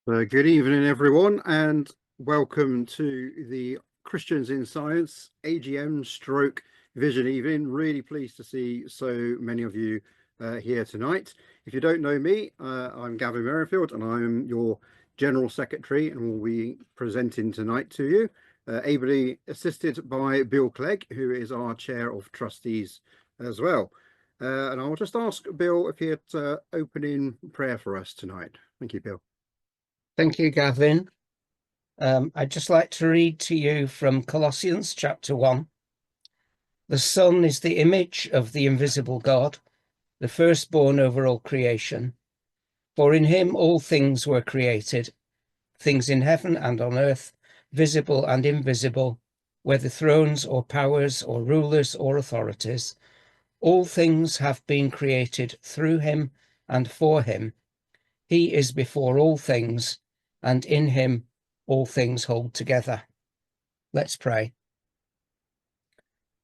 Good evening, everyone, and welcome to the Christians in Science AGM stroke Vision Evening. Really pleased to see so many of you here tonight. If you don't know me, I'm Gavin Merrifield, and I'm your General Secretary, and will be presenting tonight to you, ably assisted by Bill Clegg, who is our Chair of Trustees as well. And I'll just ask Bill if he'd open in prayer for us tonight. Thank you, Bill. Thank you, Gavin. I'd just like to read to you from Colossians chapter 1. The Son is the image of the invisible God, the firstborn over all creation. For in him all things were created, things in heaven and on earth, visible and invisible, whether thrones or powers or rulers or authorities. All things have been created through him and for him. He is before all things, and in him all things hold together. Let's pray.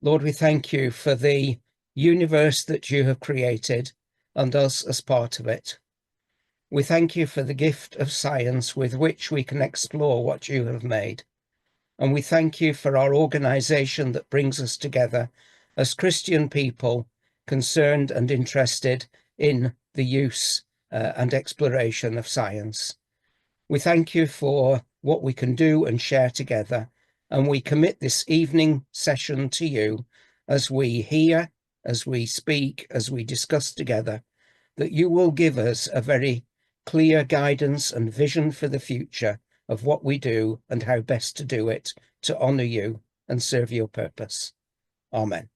Lord, we thank you for the universe that you have created and us as part of it. We thank you for the gift of science with which we can explore what you have made. And we thank you for our organisation that brings us together as Christian people concerned and interested in the use and exploration of science. We thank you for what we can do and share together, and we commit this evening session to you as we hear, as we speak, as we discuss together, that you will give us a very clear guidance and vision for the future of what we do and how best to do it to honour you and serve your purpose. Amen.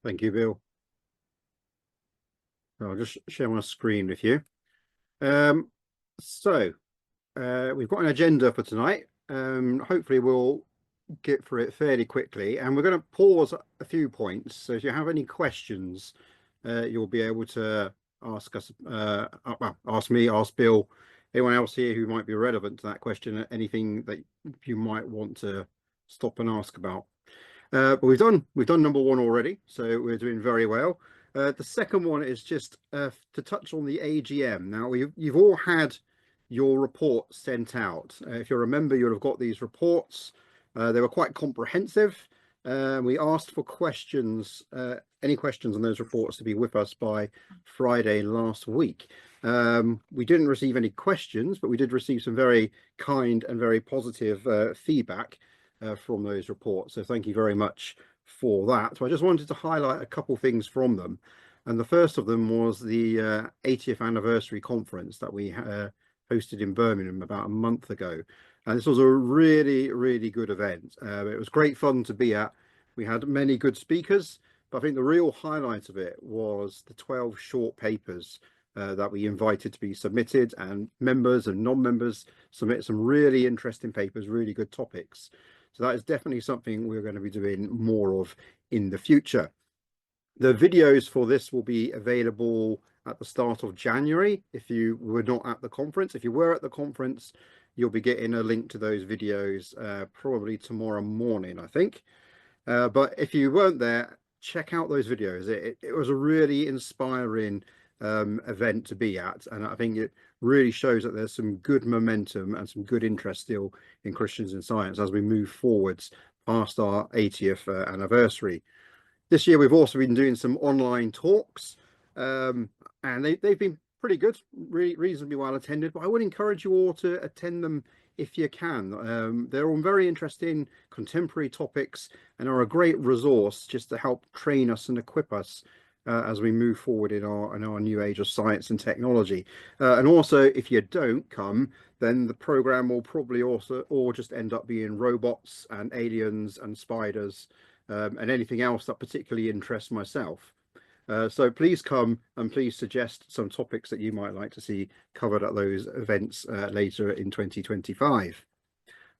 Thank you, Bill. I'll just share my screen with you. We've got an agenda for tonight. Hopefully we'll get through it fairly quickly, and we're going to pause a few points. So if you have any questions, you'll be able to ask us, ask me, ask Bill, anyone else here who might be relevant to that question, anything that you might want to stop and ask about. But we've done number one already, so we're doing very well. The second one is just to touch on the AGM. Now, you've all had your report sent out. If you remember, you'll have got these reports. They were quite comprehensive. We asked for questions, any questions on those reports, to be with us by Friday last week. We didn't receive any questions, but we did receive some very kind and very positive feedback from those reports. So thank you very much for that. So I just wanted to highlight a couple things from them. And the first of them was the 80th anniversary conference that we hosted in Birmingham about a month ago. And this was a really, really good event. It was great fun to be at. We had many good speakers, but I think the real highlight of it was the 12 short papers that we invited to be submitted, and members and non-members submit some really interesting papers, really good topics. So that is definitely something we're going to be doing more of in the future. The videos for this will be available at the start of January. If you were not at the conference, if you were at the conference, you'll be getting a link to those videos probably tomorrow morning, I think. But if you weren't there, check out those videos. It was a really inspiring event to be at, and I think it really shows that there's some good momentum and some good interest still in Christians in Science as we move forwards past our 80th anniversary. This year we've also been doing some online talks, and they've been pretty good, reasonably well attended, but I would encourage you all to attend them if you can. They're on very interesting contemporary topics and are a great resource just to help train us and equip us as we move forward in our new age of science and technology. And also, if you don't come, then the program will probably also all just end up being robots and aliens and spiders and anything else that particularly interests myself. So please come, and please suggest some topics that you might like to see covered at those events later in 2025.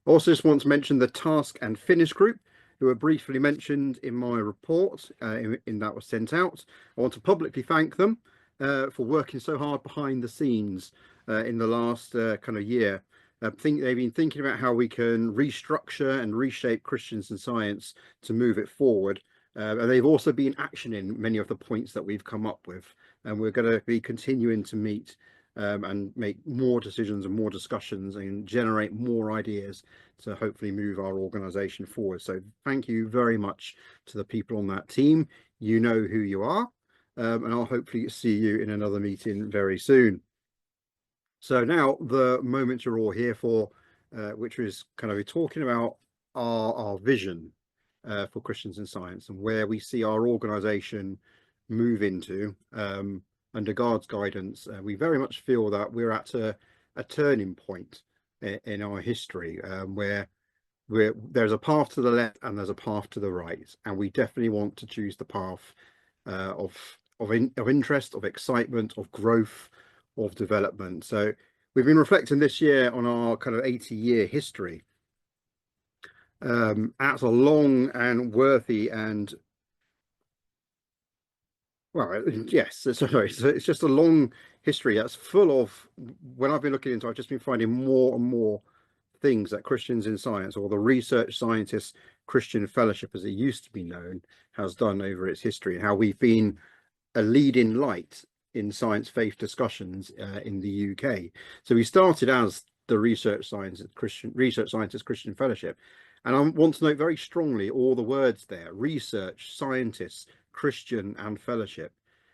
Also just want to mention the Task and Finish group, who were briefly mentioned in my report in that was sent out. I want to publicly thank them for working so hard behind the scenes in the last kind of year. I think they've been thinking about how we can restructure and reshape Christians in Science to move it forward. And they've also been actioning many of the points that we've come up with. And we're going to be continuing to meet and make more decisions and more discussions and generate more ideas to hopefully move our organisation forward. So thank you very much to the people on that team. You know who you are, and I'll hopefully see you in another meeting very soon. So now the moment you're all here for, which is kind of talking about our vision for Christians in Science and where we see our organisation move into under God's guidance. We very much feel that we're at a turning point in our history where there's a path to the left and there's a path to the right, and we definitely want to choose the path of interest, of excitement, of growth, of development. So we've been reflecting this year on our kind of 80-year history. That's a long and worthy and well, yes, sorry, it's just a long history that's full of, when I've been looking into, I've just been finding more and more things that Christians in Science, or the Research Scientists Christian Fellowship as it used to be known, has done over its history, and how we've been a leading light in science faith discussions in the UK. So we started as the Research Scientists Christian Fellowship, and I want to note very strongly all the words there: research, scientists, Christian, and fellowship.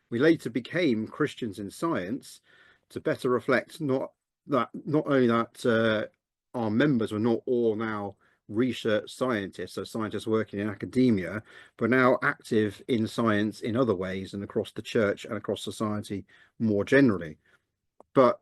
We later became Christians in Science to better reflect not only that our members were not all now research scientists, so scientists working in academia, but now active in science in other ways and across the church and across society more generally. But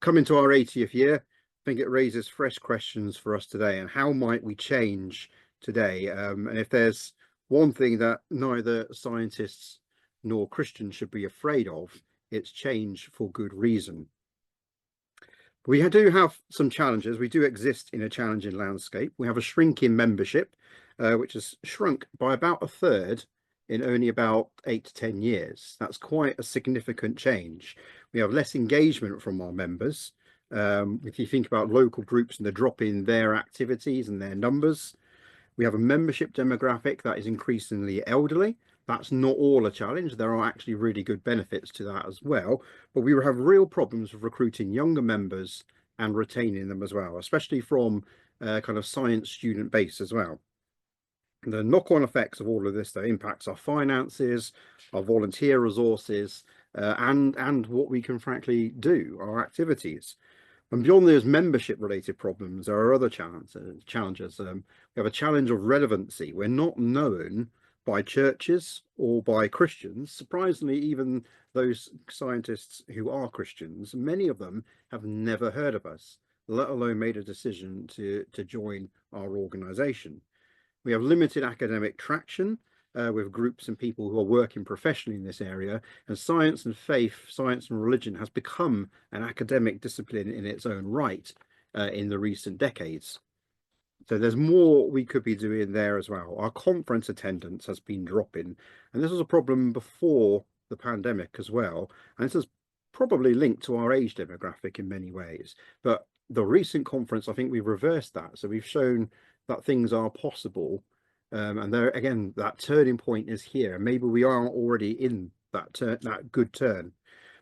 coming to our 80th year, I think it raises fresh questions for us today, and how might we change today? And if there's one thing that neither scientists nor Christians should be afraid of, it's change for good reason. We do have some challenges. We do exist in a challenging landscape. We have a shrinking membership, which has shrunk by about a third in only about 8 to 10 years. That's quite a significant change. We have less engagement from our members. If you think about local groups and the drop in their activities and their numbers, we have a membership demographic that is increasingly elderly. That's not all a challenge. There are actually really good benefits to that as well. But we have real problems with recruiting younger members and retaining them as well, especially from kind of science student base as well. The knock-on effects of all of this, though, impacts our finances, our volunteer resources, and what we can frankly do, our activities. And beyond those membership-related problems, there are other challenges. We have a challenge of relevancy. We're not known by churches or by Christians. Surprisingly, even those scientists who are Christians, many of them have never heard of us, let alone made a decision to join our organisation. We have limited academic traction with groups and people who are working professionally in this area, and science and faith, science and religion has become an academic discipline in its own right in the recent decades. So there's more we could be doing there as well. Our conference attendance has been dropping, and this was a problem before the pandemic as well. And this is probably linked to our age demographic in many ways. But the recent conference, I think we've reversed that. So we've shown that things are possible. And there again, that turning point is here. Maybe we are already in that good turn.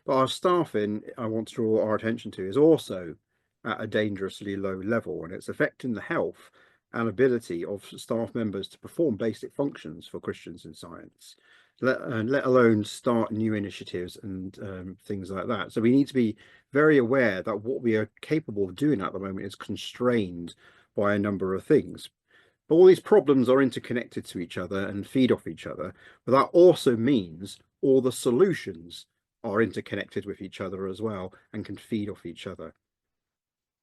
But our staffing, I want to draw our attention to, is also at a dangerously low level, and it's affecting the health and ability of staff members to perform basic functions for Christians in Science, let alone start new initiatives and things like that. So we need to be very aware that what we are capable of doing at the moment is constrained by a number of things. But all these problems are interconnected to each other and feed off each other. But that also means all the solutions are interconnected with each other as well and can feed off each other.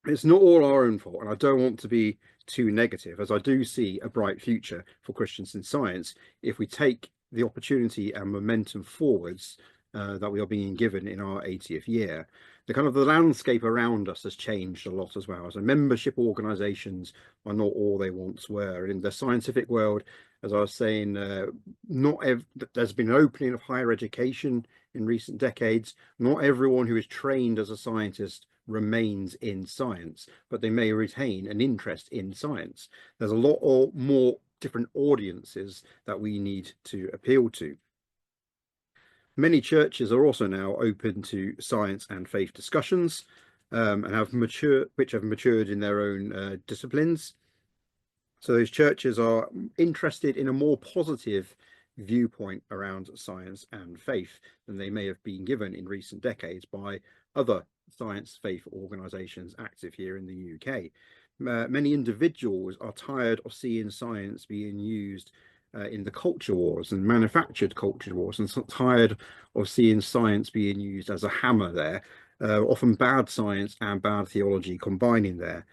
It's not all our own fault, and I don't want to be too negative, as I do see a bright future for Christians in Science if we take the opportunity and momentum forwards that we are being given in our 80th year. The landscape around us has changed a lot as well. So membership organisations are not all they once were. In the scientific world, as I was saying, there's been an opening of higher education in recent decades. Not everyone who is trained as a scientist remains in science, but they may retain an interest in science. There's a lot more different audiences that we need to appeal to. Many churches are also now open to science and faith discussions, and which have matured in their own disciplines. So those churches are interested in a more positive viewpoint around science and faith than they may have been given in recent decades by other science faith organisations active here in the UK. Many individuals are tired of seeing science being used in the culture wars and manufactured culture wars, and so tired of seeing science being used as a hammer there, often bad science and bad theology combining there.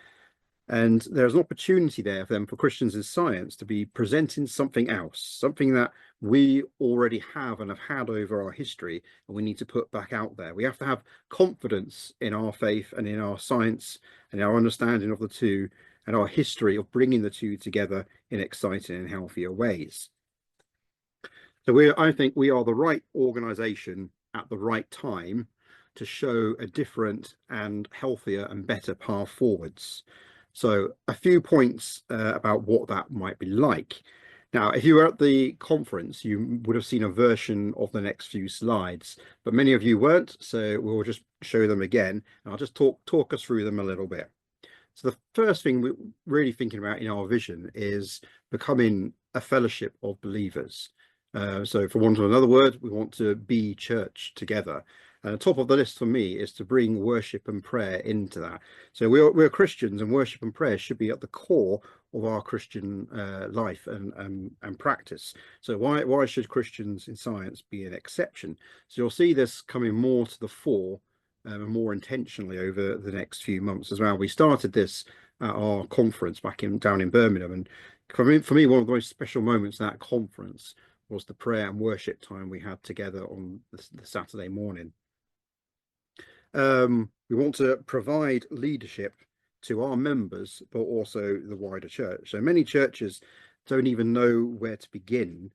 And there's an opportunity there for them, for Christians in Science, to be presenting something else, something that we already have and have had over our history, and we need to put back out there. We have to have confidence in our faith and in our science and our understanding of the two and our history of bringing the two together in exciting and healthier ways. So I think we are the right organisation at the right time to show a different and healthier and better path forwards. So a few points about what that might be like. Now, if you were at the conference, you would have seen a version of the next few slides, but many of you weren't, so we'll just show them again, and I'll just talk us through them a little bit. So the first thing we're really thinking about in our vision is becoming a fellowship of believers. So for want of another word, we want to be church together. And top of the list for me is to bring worship and prayer into that. So we're Christians, and worship and prayer should be at the core of our Christian life and practice. So why should Christians in Science be an exception? So you'll see this coming more to the fore and more intentionally over the next few months as well. We started this at our conference down in Birmingham, and for me, one of the most special moments of that conference was the prayer and worship time we had together on the Saturday morning. We want to provide leadership to our members, but also the wider church. So many churches don't even know where to begin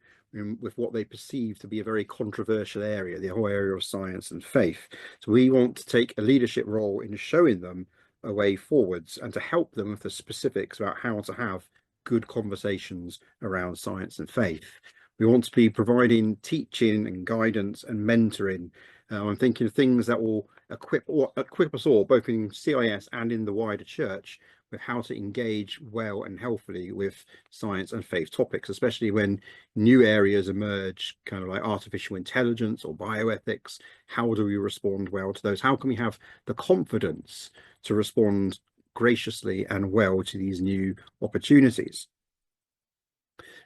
with what they perceive to be a very controversial area, the whole area of science and faith. So we want to take a leadership role in showing them a way forwards and to help them with the specifics about how to have good conversations around science and faith. We want to be providing teaching and guidance and mentoring. I'm thinking of things that will equip us all, both in CIS and in the wider church, with how to engage well and healthily with science and faith topics, especially when new areas emerge, kind of like artificial intelligence or bioethics. How do we respond well to those? How can we have the confidence to respond graciously and well to these new opportunities?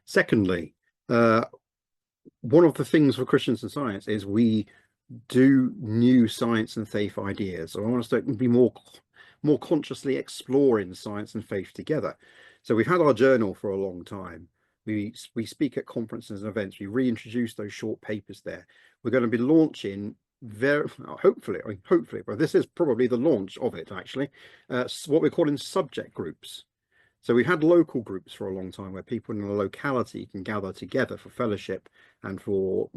Secondly, one of the things for Christians in Science is we do new science and faith ideas. So I want us to be more consciously exploring science and faith together. So we've had our journal for a long time. We speak at conferences and events. We reintroduce those short papers there. We're going to be launching hopefully, but this is probably the launch of it actually, what we're calling subject groups. So we've had local groups for a long time where people in a locality can gather together for fellowship and for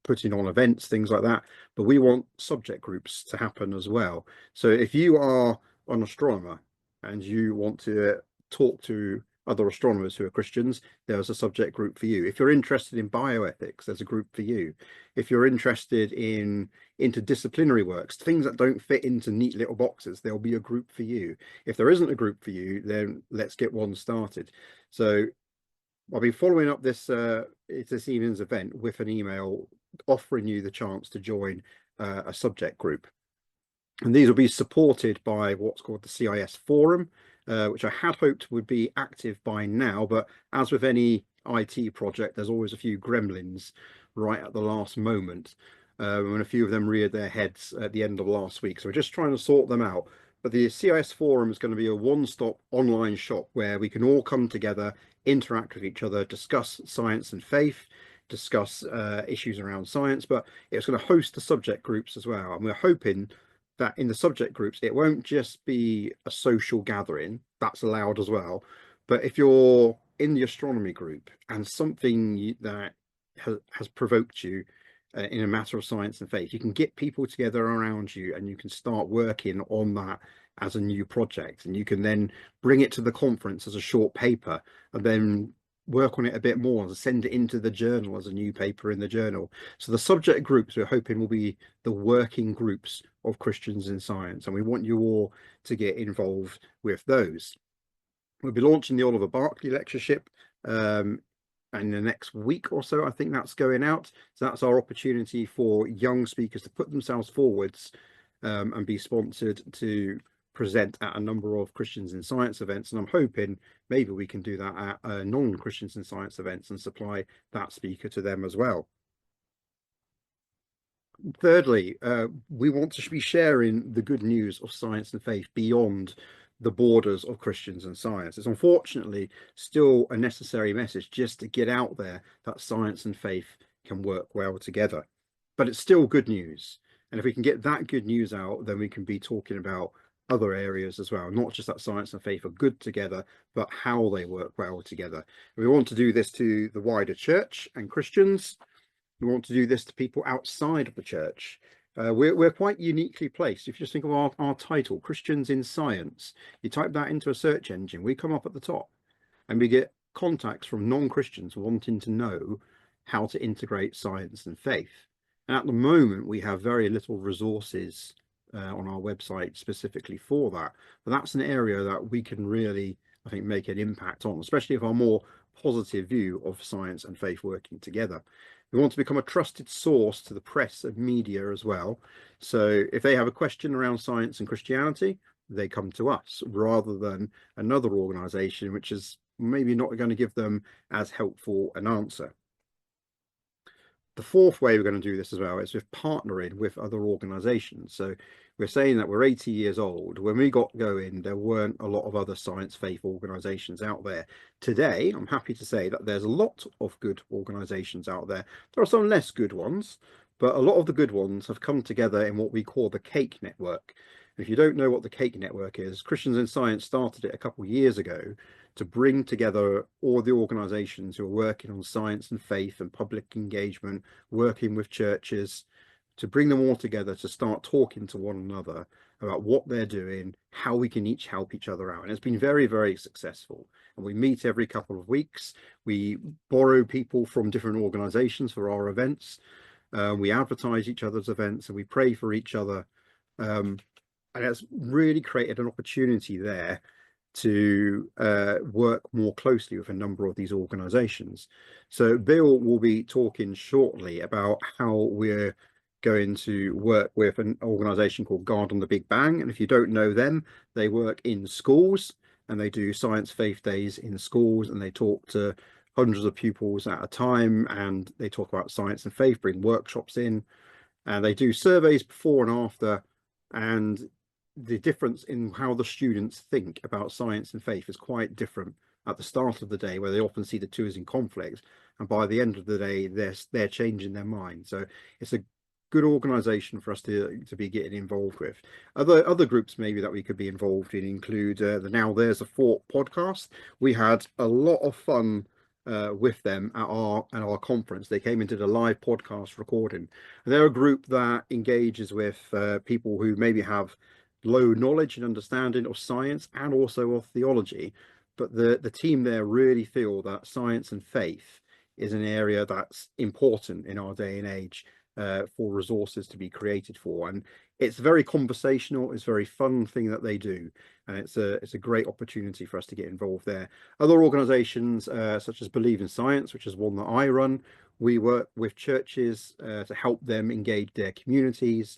putting on events, things like that. But we want subject groups to happen as well. So if you are an astronomer and you want to talk to other astronomers who are Christians, there's a subject group for you. If you're interested in bioethics, there's a group for you. If you're interested in interdisciplinary works, things that don't fit into neat little boxes, there'll be a group for you. If there isn't a group for you, then let's get one started. So I'll be following up this evening's event with an email offering you the chance to join a subject group. And these will be supported by what's called the CIS Forum, which I had hoped would be active by now. But as with any IT project, there's always a few gremlins right at the last moment. And a few of them reared their heads at the end of last week. So we're just trying to sort them out. But the CIS Forum is going to be a one-stop online shop where we can all come together, interact with each other, discuss science and faith, discuss issues around science, but it's going to host the subject groups as well. And we're hoping that in the subject groups, it won't just be a social gathering, that's allowed as well. But if you're in the astronomy group and something that has provoked you in a matter of science and faith, you can get people together around you and you can start working on that as a new project, and you can then bring it to the conference as a short paper and then work on it a bit more and send it into the journal as a new paper in the journal. So the subject groups we're hoping will be the working groups of Christians in Science, and we want you all to get involved with those. We'll be launching the Oliver Barclay lectureship in the next week or so. I think that's going out. So that's our opportunity for young speakers to put themselves forwards and be sponsored to present at a number of Christians in Science events. And I'm hoping maybe we can do that at non-Christians in Science events and supply that speaker to them as well. Thirdly, we want to be sharing the good news of science and faith beyond the borders of Christians and Science. It's unfortunately still a necessary message just to get out there that science and faith can work well together. But it's still good news. And if we can get that good news out, then we can be talking about other areas as well, not just that science and faith are good together, but how they work well together. And we want to do this to the wider church and Christians. We want to do this to people outside of the church. We're quite uniquely placed. If you just think of our title, Christians in Science, you type that into a search engine, we come up at the top, and we get contacts from non-Christians wanting to know how to integrate science and faith. And at the moment, we have very little resources on our website specifically for that. But that's an area that we can really, I think, make an impact on, especially if our more positive view of science and faith working together. We want to become a trusted source to the press and media as well. So if they have a question around science and Christianity, they come to us rather than another organization, which is maybe not going to give them as helpful an answer. The fourth way we're going to do this as well is with partnering with other organizations. So we're saying that we're 80 years old. When we got going, there weren't a lot of other science faith organizations out there. Today, I'm happy to say that there's a lot of good organizations out there. There are some less good ones, but a lot of the good ones have come together in what we call the Cake Network. If you don't know what the Cake Network is, Christians in Science started it a couple of years ago to bring together all the organizations who are working on science and faith and public engagement, working with churches, to bring them all together to start talking to one another about what they're doing, how we can each help each other out. And it's been very, very successful. And we meet every couple of weeks. We borrow people from different organizations for our events. We advertise each other's events and we pray for each other. And it's really created an opportunity there to work more closely with a number of these organizations. So Bill will be talking shortly about how we're going to work with an organization called Guard on the Big Bang. And if you don't know them, they work in schools and they do science faith days in schools, and they talk to hundreds of pupils at a time, and they talk about science and faith, bring workshops in, and they do surveys before and after. And the difference in how the students think about science and faith is quite different at the start of the day, where they often see the two as in conflict, and by the end of the day they're changing their mind. So it's a good organization for us to be getting involved with. Other groups maybe that we could be involved in include the Now There's a Thought podcast. We had a lot of fun with them at our conference. They came into the live podcast recording. And they're a group that engages with people who maybe have low knowledge and understanding of science and also of theology, but the team there really feel that science and faith is an area that's important in our day and age for resources to be created for. And it's very conversational, it's a very fun thing that they do, and it's a great opportunity for us to get involved there. Other organizations such as Believe in Science, which is one that I run, we work with churches to help them engage their communities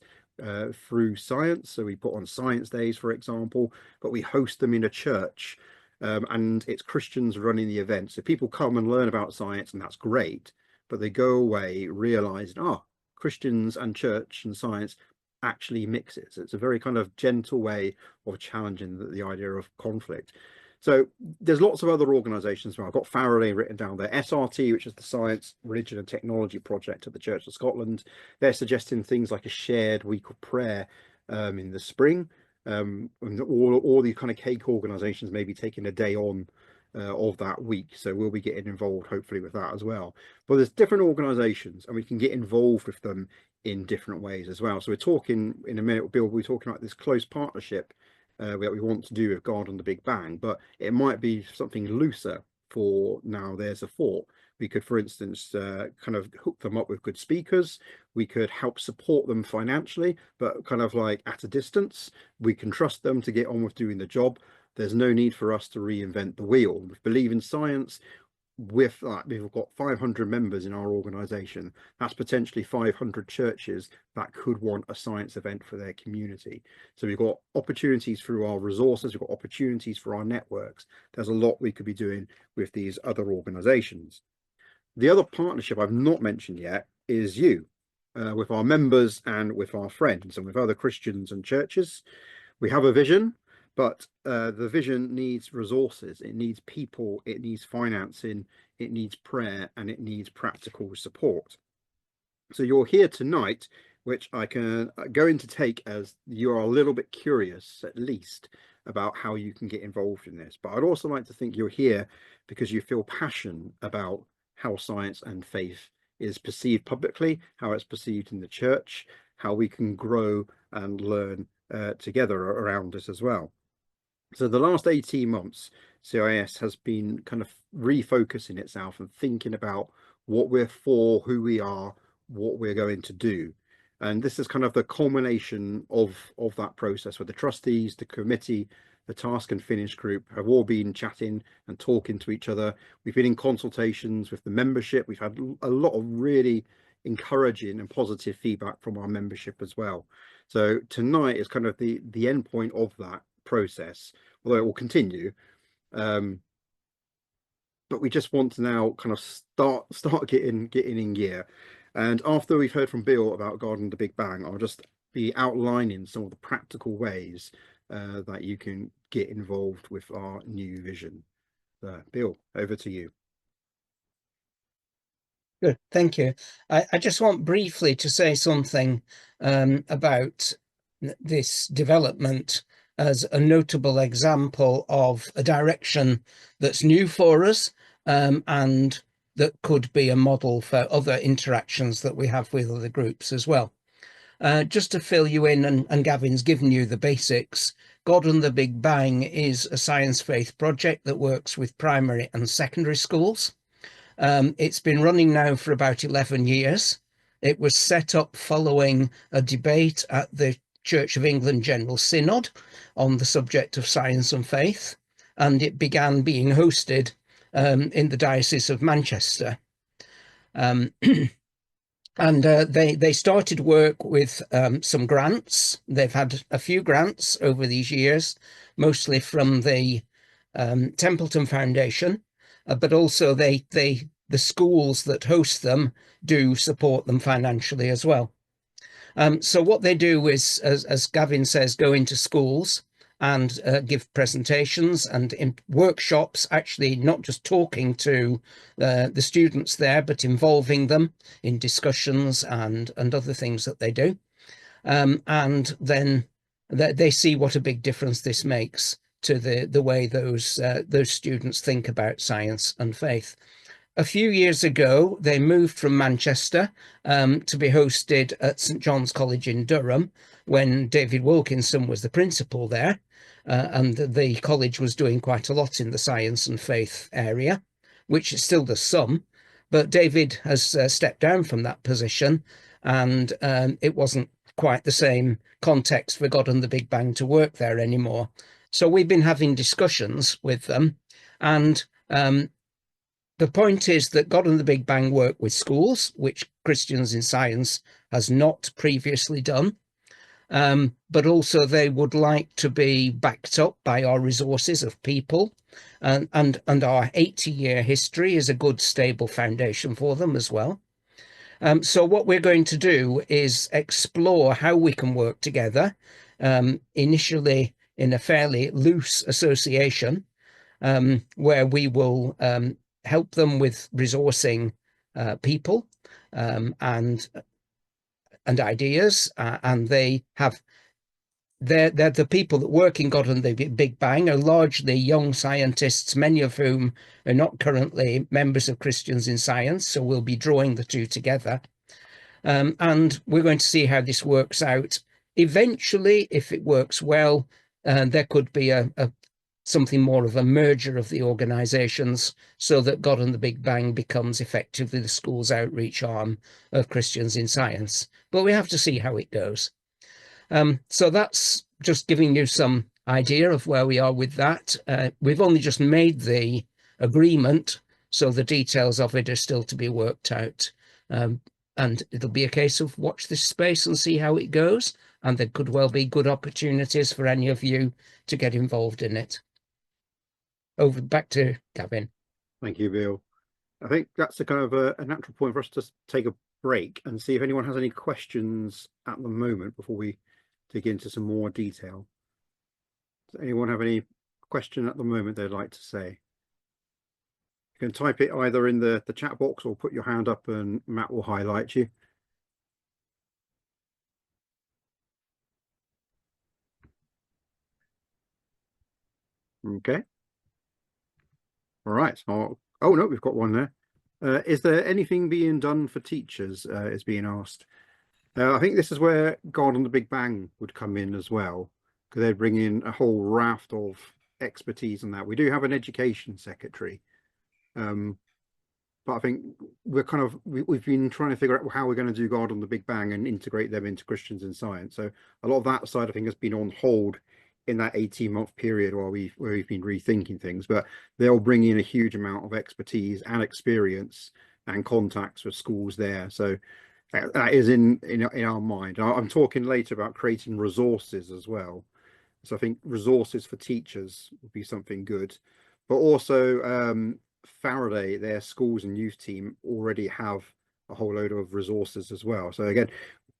through science. So we put on science days, for example, but we host them in a church, and it's Christians running the event. So people come and learn about science, and that's great, but they go away realizing, Christians and church and science actually mixes. It's a very kind of gentle way of challenging the idea of conflict. So there's lots of other organizations. I've got Faraday written down there. SRT, which is the Science, Religion and Technology Project at the Church of Scotland. They're suggesting things like a shared week of prayer in the spring. And all these kind of cake organizations may be taking a day on of that week. So we'll be getting involved hopefully with that as well. But there's different organizations and we can get involved with them in different ways as well. So we're talking in a minute, Bill, we're talking about this close partnership that we want to do with God on the Big Bang, but it might be something looser for now there's a thought. We could, for instance, kind of hook them up with good speakers. We could help support them financially, but kind of like at a distance. We can trust them to get on with doing the job. There's no need for us to reinvent the wheel. We believe in science. With that, we've got 500 members in our organization. That's potentially 500 churches that could want a science event for their community. So we've got opportunities through our resources, we've got opportunities for our networks. There's a lot we could be doing with these other organizations. The other partnership I've not mentioned yet is you, with our members and with our friends and with other Christians and churches. We have a vision, but the vision needs resources, it needs people, it needs financing, it needs prayer, and it needs practical support. So you're here tonight, which I can going to take as you are a little bit curious, at least, about how you can get involved in this. But I'd also like to think you're here because you feel passion about how science and faith is perceived publicly, how it's perceived in the church, how we can grow and learn together around it as well. So the last 18 months, CIS has been kind of refocusing itself and thinking about what we're for, who we are, what we're going to do. And this is kind of the culmination of that process where the trustees, the committee, the task and finish group have all been chatting and talking to each other. We've been in consultations with the membership. We've had a lot of really encouraging and positive feedback from our membership as well. So tonight is kind of the end point of that process, although it will continue. But we just want to now kind of start getting in gear. And after we've heard from Bill about God and the Big Bang, I'll just be outlining some of the practical ways that you can get involved with our new vision. Bill, over to you. Good, thank you. I just want briefly to say something about this development as a notable example of a direction that's new for us and that could be a model for other interactions that we have with other groups as well. Just to fill you in, and Gavin's given you the basics, God and the Big Bang is a science faith project that works with primary and secondary schools. It's been running now for about 11 years. It was set up following a debate at the Church of England General Synod on the subject of science and faith, and it began being hosted in the Diocese of Manchester. And they started work with some grants. They've had a few grants over these years, mostly from the Templeton Foundation, but also the schools that host them do support them financially as well. So what they do is, as Gavin says, go into schools and give presentations and in workshops, actually not just talking to the students there, but involving them in discussions and other things that they do. And then they see what a big difference this makes to the way those students think about science and faith. A few years ago, they moved from Manchester to be hosted at St John's College in Durham when David Wilkinson was the principal there. And the college was doing quite a lot in the science and faith area, which it still does some. But David has stepped down from that position, and it wasn't quite the same context for God and the Big Bang to work there anymore. So we've been having discussions with them, and the point is that God and the Big Bang work with schools, which Christians in Science has not previously done. But also they would like to be backed up by our resources of people, and our 80-year history is a good, stable foundation for them as well. So what we're going to do is explore how we can work together, initially in a fairly loose association, where we will help them with resourcing people and ideas, and they're the people that work in God and the Big Bang are largely young scientists, many of whom are not currently members of Christians in Science, so we'll be drawing the two together. And we're going to see how this works out. Eventually, if it works well, there could be a something more of a merger of the organisations, so that God and the Big Bang becomes effectively the school's outreach arm of Christians in Science. But we have to see how it goes. So that's just giving you some idea of where we are with that. We've only just made the agreement, so the details of it are still to be worked out. And it'll be a case of watch this space and see how it goes. And there could well be good opportunities for any of you to get involved in it. Over back to Gavin. Thank you, Bill. I think that's a kind of a natural point for us to take a break and see if anyone has any questions at the moment before we dig into some more detail. Does anyone have any question at the moment they'd like to say? You can type it either in the chat box or put your hand up and Matt will highlight you. Okay. All right. Oh no, we've got one there. Is there anything being done for teachers? Is being asked. I think this is where God and the Big Bang would come in as well, because they'd bring in a whole raft of expertise on that. We do have an education secretary, but I think we've been trying to figure out how we're going to do God and the Big Bang and integrate them into Christians in Science. So a lot of that side of things has been on hold in that 18-month period where we've been rethinking things, but they'll bring in a huge amount of expertise and experience and contacts with schools there. So that is in our mind. I'm talking later about creating resources as well. So I think resources for teachers would be something good, but also Faraday, their schools and youth team already have a whole load of resources as well. So again,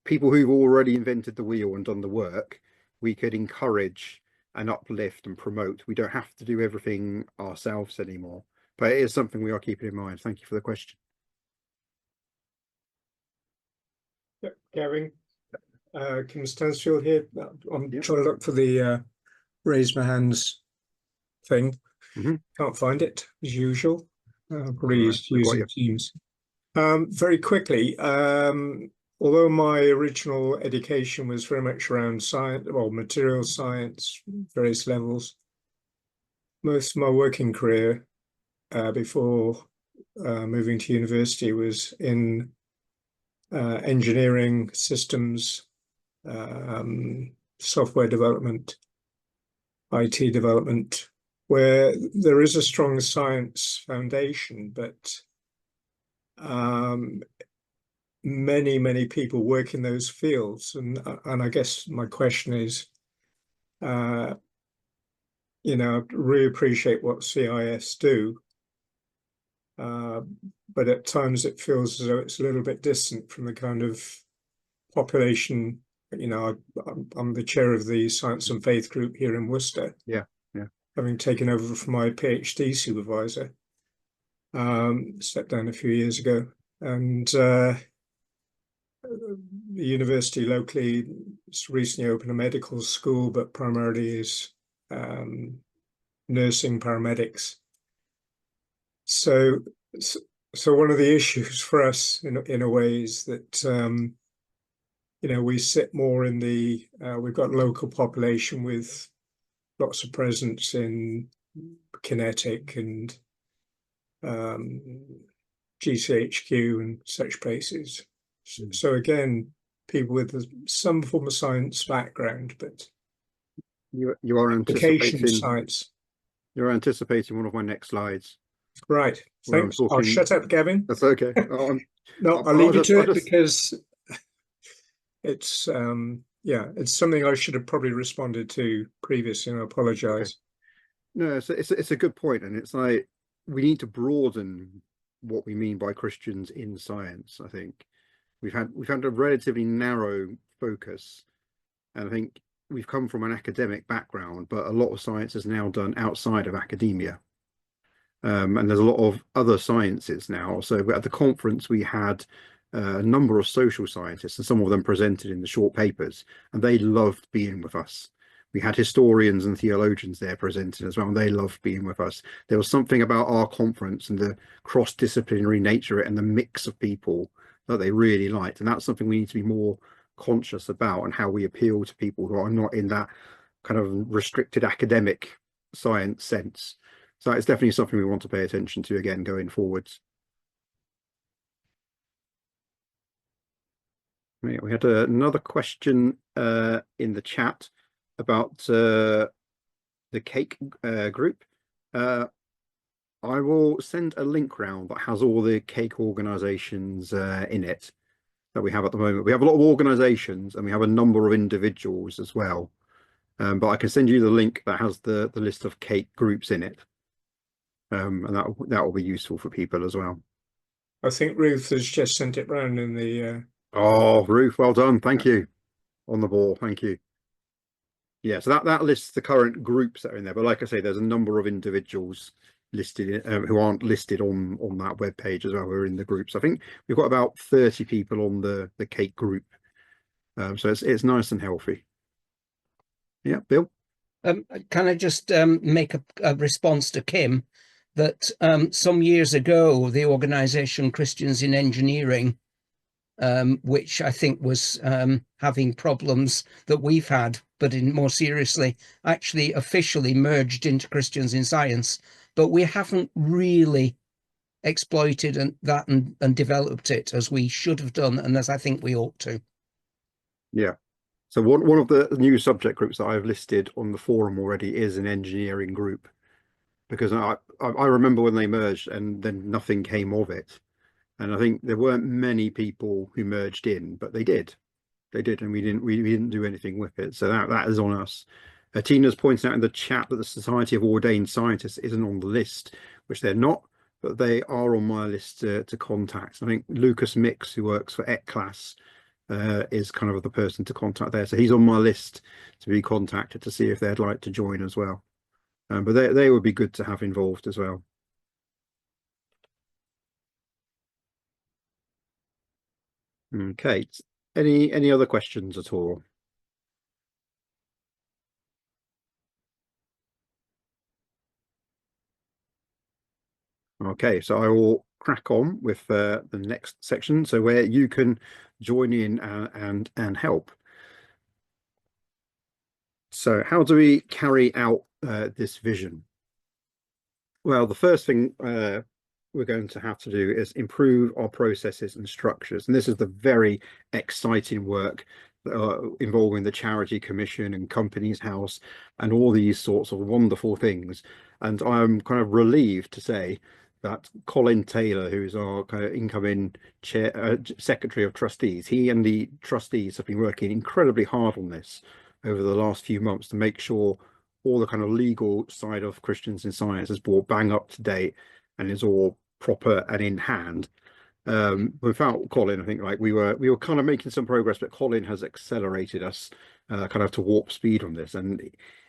people who've already invented the wheel and done the work, we could encourage and uplift and promote. We don't have to do everything ourselves anymore, but it is something we are keeping in mind. Thank you for the question. Yep, Gavin, Kim Stansfield here. I'm trying to look for the raise my hands thing. Can't find it as usual. Probably using Teams. Very quickly, although my original education was very much around science, well, material science, various levels, most of my working career before moving to university was in engineering, systems, software development, IT development, where there is a strong science foundation, but many people work in those fields, and I guess my question is, I really appreciate what CIS do, but at times it feels as though it's a little bit distant from the kind of population. I'm the chair of the Science and Faith group here in Worcester. Yeah. Having taken over from my PhD supervisor, stepped down a few years ago, and the university locally has recently opened a medical school, but primarily is nursing paramedics. So one of the issues for us in a way is that we sit more in the we've got local population with lots of presence in Kinetic and GCHQ and such places. So again, people with some form of science background, but you are anticipating science. You're anticipating one of my next slides. Right. Thanks. I'll shut up, Gavin. That's okay. No, I'll leave you to it because it's it's something I should have probably responded to previously, and I apologize. No, it's a good point, and it's like we need to broaden what we mean by Christians in science. I think we've had a relatively narrow focus, and I think we've come from an academic background, but a lot of science is now done outside of academia. And there's a lot of other sciences now. So at the conference, we had a number of social scientists, and some of them presented in the short papers, and they loved being with us. We had historians and theologians there presenting as well, and they loved being with us. There was something about our conference and the cross-disciplinary nature and the mix of people that they really liked. And that's something we need to be more conscious about, and how we appeal to people who are not in that kind of restricted academic science sense. So it's definitely something we want to pay attention to again going forwards. We had another question in the chat about the cake group. I will send a link round that has all the cake organizations in it that we have at the moment. We have a lot of organizations and we have a number of individuals as well. But I can send you the link that has the list of cake groups in it. And that will be useful for people as well. I think Ruth has just sent it round in the Oh, Ruth, well done. Thank you. On the ball. Thank you. Yeah, so that lists the current groups that are in there. But like I say, there's a number of individuals listed who aren't listed on that web page as well, who are in the groups. I think we've got about 30 people on the cake group. So it's nice and healthy. Yeah, Bill? Can I just make a response to Kim that some years ago, the organisation Christians in Engineering, which I think was having problems that we've had, but more seriously, actually officially merged into Christians in Science. But we haven't really exploited that and developed it as we should have done, and as I think we ought to. Yeah. So one of the new subject groups that I've listed on the forum already is an engineering group, because I remember when they merged and then nothing came of it. And I think there weren't many people who merged in, but they did, and we didn't do anything with it. So that is on us. Tina's pointing out in the chat that the Society of Ordained Scientists isn't on the list, which they're not, but they are on my list to contact. I think Lucas Mix, who works for ECCLAS, is kind of the person to contact there. So he's on my list to be contacted to see if they'd like to join as well. But they would be good to have involved as well. Okay, any other questions at all? Okay, so I will crack on with the next section, so where you can join in and help. So how do we carry out this vision? Well, the first thing we're going to have to do is improve our processes and structures. And this is the very exciting work involving the Charity Commission and Companies House and all these sorts of wonderful things. And I'm kind of relieved to say that Colin Taylor, who is our kind of incoming Secretary of Trustees, he and the trustees have been working incredibly hard on this over the last few months to make sure all the kind of legal side of Christians in Science is brought bang up to date and is all proper and in hand. Without Colin, I think like we were kind of making some progress, but Colin has accelerated us kind of to warp speed on this. And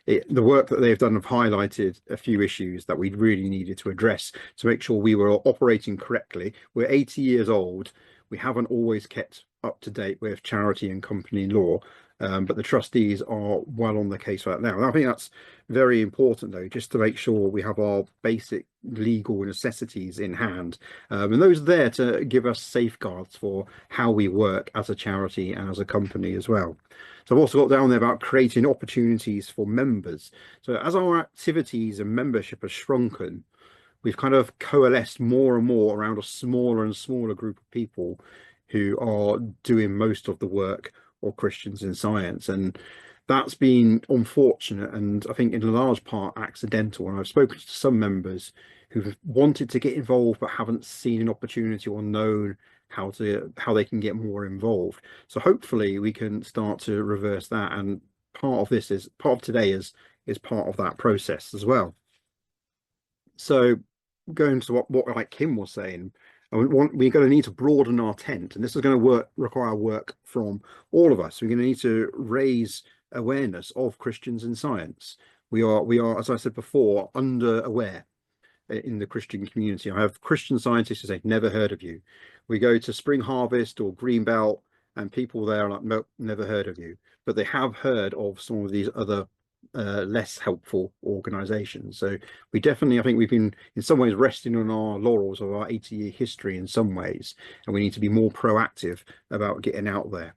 the work that they've done have highlighted a few issues that we really needed to address to make sure we were operating correctly. We're 80 years old. We haven't always kept up to date with charity and company law. But the trustees are well on the case for that now. And I think that's very important, though, just to make sure we have our basic legal necessities in hand. And those are there to give us safeguards for how we work as a charity and as a company as well. So I've also got down there about creating opportunities for members. So as our activities and membership has shrunken, we've kind of coalesced more and more around a smaller and smaller group of people who are doing most of the work or Christians in Science, and that's been unfortunate and I think in a large part accidental. And I've spoken to some members who've wanted to get involved but haven't seen an opportunity or known how they can get more involved. So hopefully we can start to reverse that, and part of today is part of that process as well. So going to what like Kim was saying, we're going to need to broaden our tent, and this is going to require work from all of us. We're going to need to raise awareness of Christians in Science. We are, as I said before, under aware in the Christian community. I have Christian scientists who say, never heard of you. We go to Spring Harvest or Greenbelt and people there are like, nope, never heard of you. But they have heard of some of these other less helpful organizations. So we definitely, I think we've been in some ways resting on our laurels of our 80-year history in some ways, and we need to be more proactive about getting out there.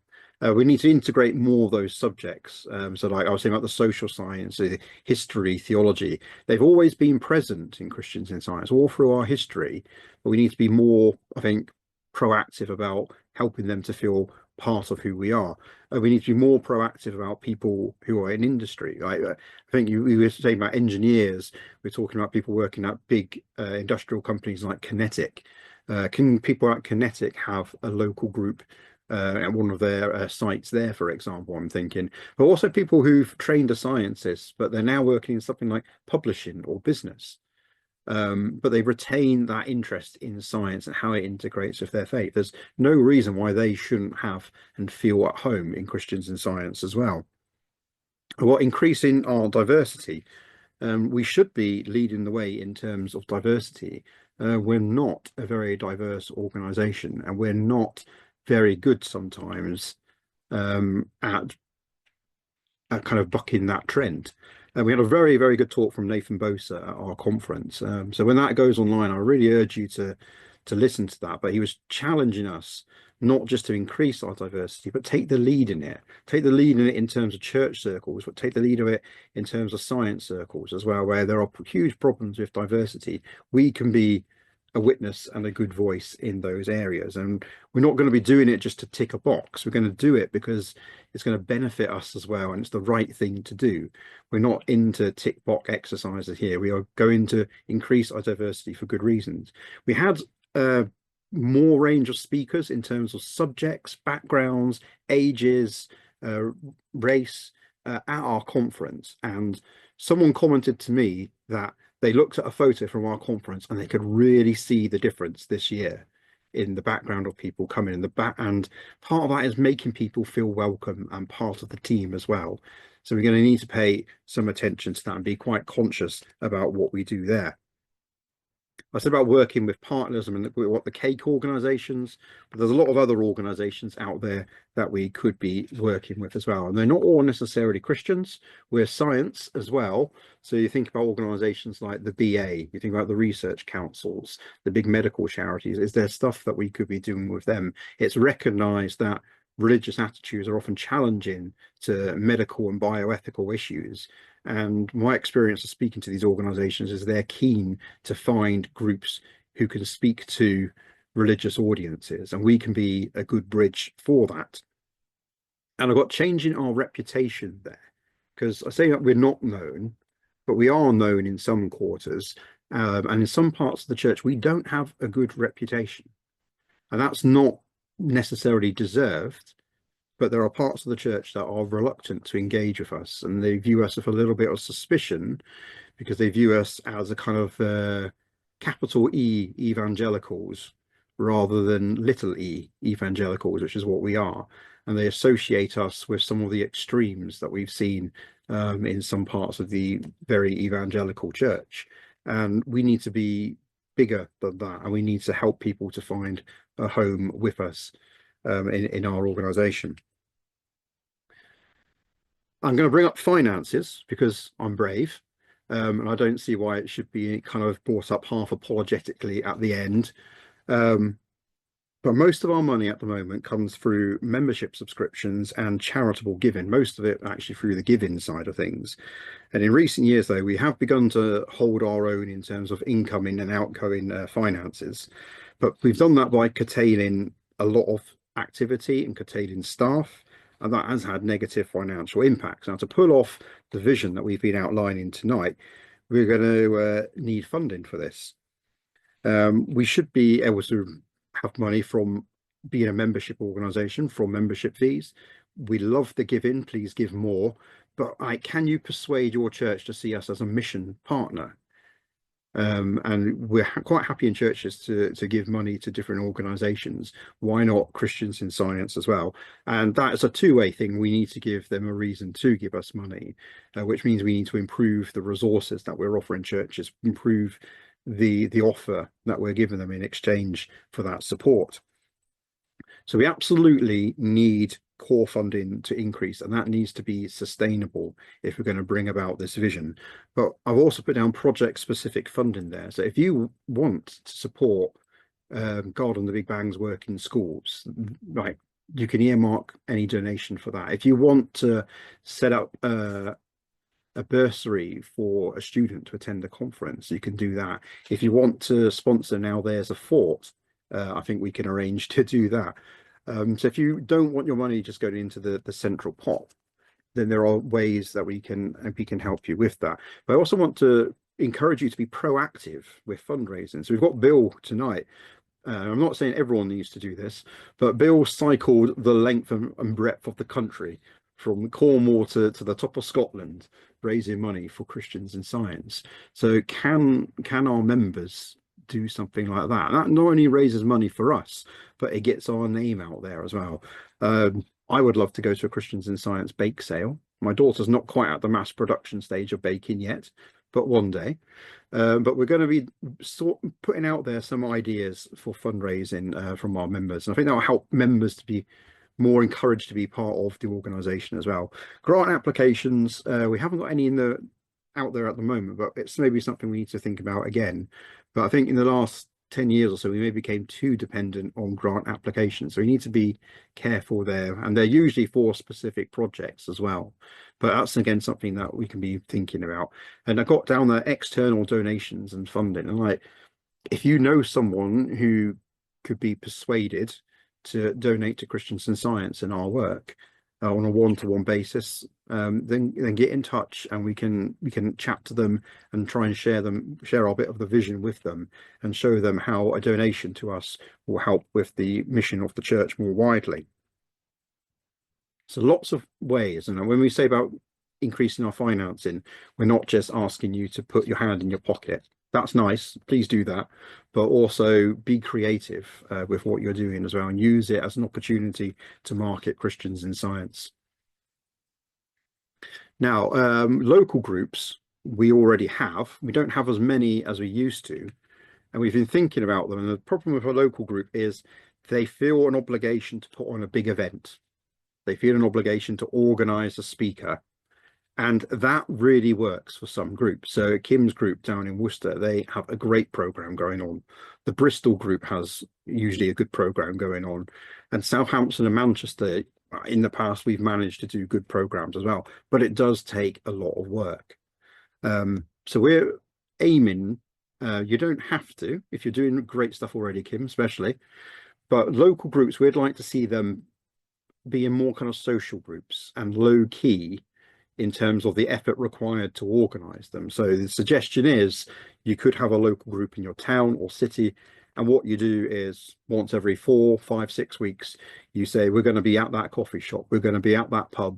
We need to integrate more of those subjects. So like I was saying about the social science, the history, theology, they've always been present in Christians in Science all through our history, but we need to be more, I think, proactive about helping them to feel part of who we are. We need to be more proactive about people who are in industry. I think we were saying about engineers, we're talking about people working at big industrial companies like Kinetic. Can people at Kinetic have a local group at one of their sites there, for example, I'm thinking, but also people who've trained as scientists, but they're now working in something like publishing or business. But they retain that interest in science and how it integrates with their faith. There's no reason why they shouldn't have and feel at home in Christians in Science as well. Well, increasing our diversity, we should be leading the way in terms of diversity. We're not a very diverse organization, and we're not very good sometimes at kind of bucking that trend. We had a very, very good talk from Nathan Bosa at our conference. So when that goes online, I really urge you to listen to that. But he was challenging us not just to increase our diversity, but take the lead in it. Take the lead in it in terms of church circles, but take the lead of it in terms of science circles as well, where there are huge problems with diversity. We can be a witness and a good voice in those areas. And we're not going to be doing it just to tick a box. We're going to do it because it's going to benefit us as well. And it's the right thing to do. We're not into tick box exercises here. We are going to increase our diversity for good reasons. We had more range of speakers in terms of subjects, backgrounds, ages, race at our conference. And someone commented to me that they looked at a photo from our conference and they could really see the difference this year in the background of people coming in the back. And part of that is making people feel welcome and part of the team as well. So we're going to need to pay some attention to that and be quite conscious about what we do there. I said about working with partners and what the cake organizations, but there's a lot of other organizations out there that we could be working with as well. And they're not all necessarily Christians. We're science as well. So you think about organizations like the BA, you think about the research councils, the big medical charities. Is there stuff that we could be doing with them? It's recognized that religious attitudes are often challenging to medical and bioethical issues. And my experience of speaking to these organizations is they're keen to find groups who can speak to religious audiences, and we can be a good bridge for that. And I've got changing our reputation there, because I say that we're not known, but we are known in some quarters, and in some parts of the church, we don't have a good reputation. And that's not necessarily deserved, but there are parts of the church that are reluctant to engage with us, and they view us with a little bit of suspicion because they view us as a kind of capital E evangelicals rather than little e evangelicals, which is what we are. And they associate us with some of the extremes that we've seen in some parts of the very evangelical church. And we need to be bigger than that, and we need to help people to find a home with us in our organization. I'm going to bring up finances because I'm brave, and I don't see why it should be kind of brought up half apologetically at the end. But most of our money at the moment comes through membership subscriptions and charitable giving, most of it actually through the giving side of things. And in recent years, though, we have begun to hold our own in terms of incoming and outgoing finances. But we've done that by curtailing a lot of activity and curtailing staff, and that has had negative financial impacts. Now, to pull off the vision that we've been outlining tonight, we're going to need funding for this. We should be able to have money from being a membership organization, from membership fees. We love the giving, please give more. But can you persuade your church to see us as a mission partner? And we're quite happy in churches to give money to different organizations. Why not Christians in Science as well? And that is a two-way thing. We need to give them a reason to give us money, which means we need to improve the resources that we're offering churches, improve the offer that we're giving them in exchange for that support. So we absolutely need core funding to increase, and that needs to be sustainable if we're going to bring about this vision. But I've also put down project specific funding there. So if you want to support God and the Big Bang's work in schools, like you can earmark any donation for that. If you want to set up a bursary for a student to attend a conference, you can do that. If you want to sponsor Now There's a Fort, I think we can arrange to do that. So if you don't want your money just going into the central pot, then there are ways that we can help you with that. But I also want to encourage you to be proactive with fundraising. So we've got Bill tonight. I'm not saying everyone needs to do this, but Bill cycled the length and breadth of the country from Cornwall to the top of Scotland, raising money for Christians in Science. So can our members do something like that? That not only raises money for us, but it gets our name out there as well. I would love to go to a Christians in Science bake sale. My daughter's not quite at the mass production stage of baking yet, but one day. But we're going to be putting out there some ideas for fundraising from our members. And I think that will help members to be more encouraged to be part of the organisation as well. Grant applications, we haven't got any out there at the moment, but it's maybe something we need to think about again. But I think in the last 10 years or so, we maybe became too dependent on grant applications. So we need to be careful there. And they're usually for specific projects as well. But that's, again, something that we can be thinking about. And I got down there external donations and funding. And like, if you know someone who could be persuaded to donate to Christians in Science and our work on a one-to-one basis, then get in touch, and we can chat to them and try and share our bit of the vision with them, and show them how a donation to us will help with the mission of the church more widely. So lots of ways. And when we say about increasing our financing, we're not just asking you to put your hand in your pocket. That's nice, please do that, but also be creative with what you're doing as well, and use it as an opportunity to market Christians in Science. Now, local groups we already have. We don't have as many as we used to, and we've been thinking about them. And the problem with a local group is they feel an obligation to put on a big event. They feel an obligation to organise a speaker. And that really works for some groups. So Kim's group down in Worcester, they have a great program going on. The Bristol group has usually a good program going on. And Southampton and Manchester, in the past, we've managed to do good programs as well. But it does take a lot of work. So we're aiming, you don't have to, if you're doing great stuff already, Kim, especially. But local groups, we'd like to see them be in more kind of social groups and low key in terms of the effort required to organize them. So the suggestion is you could have a local group in your town or city, and what you do is once every 4, 5, 6 weeks, you say, we're going to be at that coffee shop, we're going to be at that pub.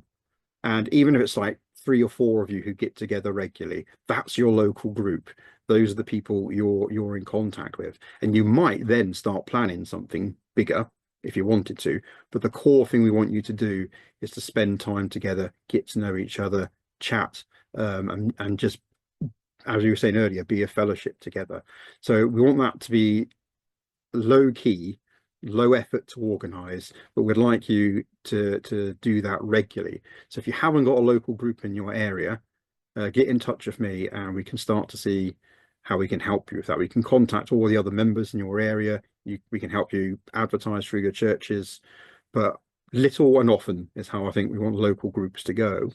And even if it's like 3 or 4 of you who get together regularly, that's your local group. Those are the people you're in contact with. And you might then start planning something bigger if you wanted to, but the core thing we want you to do is to spend time together, get to know each other, chat, and just, as you were saying earlier, be a fellowship together. So we want that to be low key, low effort to organize, but we'd like you to do that regularly. So if you haven't got a local group in your area, get in touch with me, and we can start to see how we can help you with that. We can contact all the other members in your area. We can help you advertise through your churches, but little and often is how I think we want local groups to go.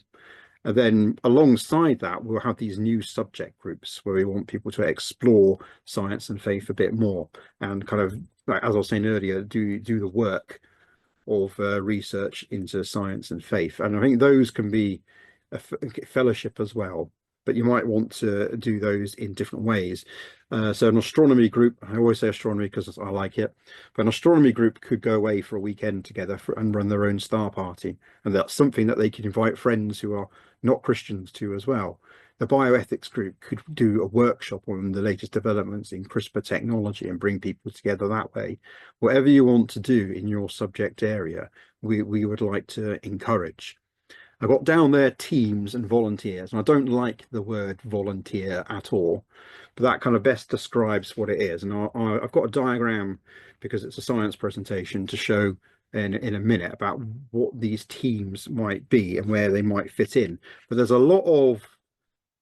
And then alongside that, we'll have these new subject groups where we want people to explore science and faith a bit more, and kind of, like, as I was saying earlier, do the work of research into science and faith. And I think those can be a fellowship as well, but you might want to do those in different ways. So an astronomy group, I always say astronomy because I like it, but an astronomy group could go away for a weekend together and run their own star party. And that's something that they can invite friends who are not Christians to as well. The bioethics group could do a workshop on the latest developments in CRISPR technology and bring people together that way. Whatever you want to do in your subject area, we would like to encourage. I got down there teams and volunteers, and I don't like the word volunteer at all, but that kind of best describes what it is. And I've got a diagram, because it's a science presentation, to show in a minute about what these teams might be and where they might fit in. But there's a lot of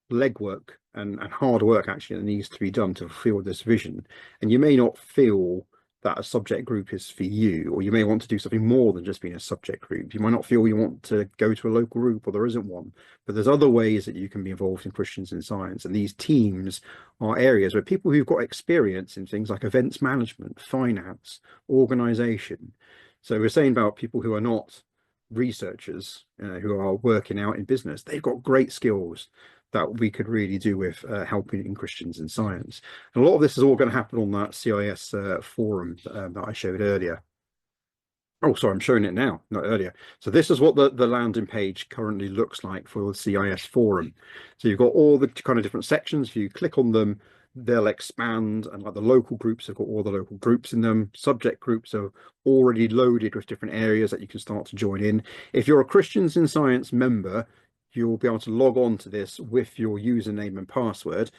legwork and hard work actually that needs to be done to fulfill this vision. And you may not feel that a subject group is for you, or you may want to do something more than just being a subject group. You might not feel you want to go to a local group, or there isn't one, but there's other ways that you can be involved in Christians in Science. And these teams are areas where people who've got experience in things like events management, finance, organization. So we're saying about people who are not researchers, who are working out in business, they've got great skills that we could really do with helping in Christians in Science. And a lot of this is all going to happen on that CIS forum that I showed earlier. Oh, sorry, I'm showing it now, not earlier. So this is what the landing page currently looks like for the CIS forum. So you've got all the kind of different sections. If you click on them, they'll expand, and like the local groups have got all the local groups in them. Subject groups are already loaded with different areas that you can start to join in. If you're a Christians in Science member, you'll be able to log on to this with your username and password.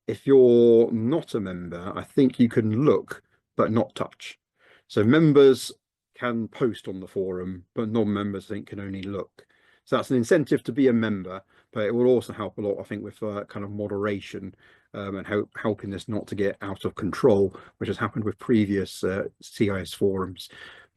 If you're not a member, I think you can look but not touch. So members can post on the forum, but non-members, I think, can only look. So that's an incentive to be a member, but it will also help a lot, I think, with kind of moderation and helping this not to get out of control, which has happened with previous CIS forums.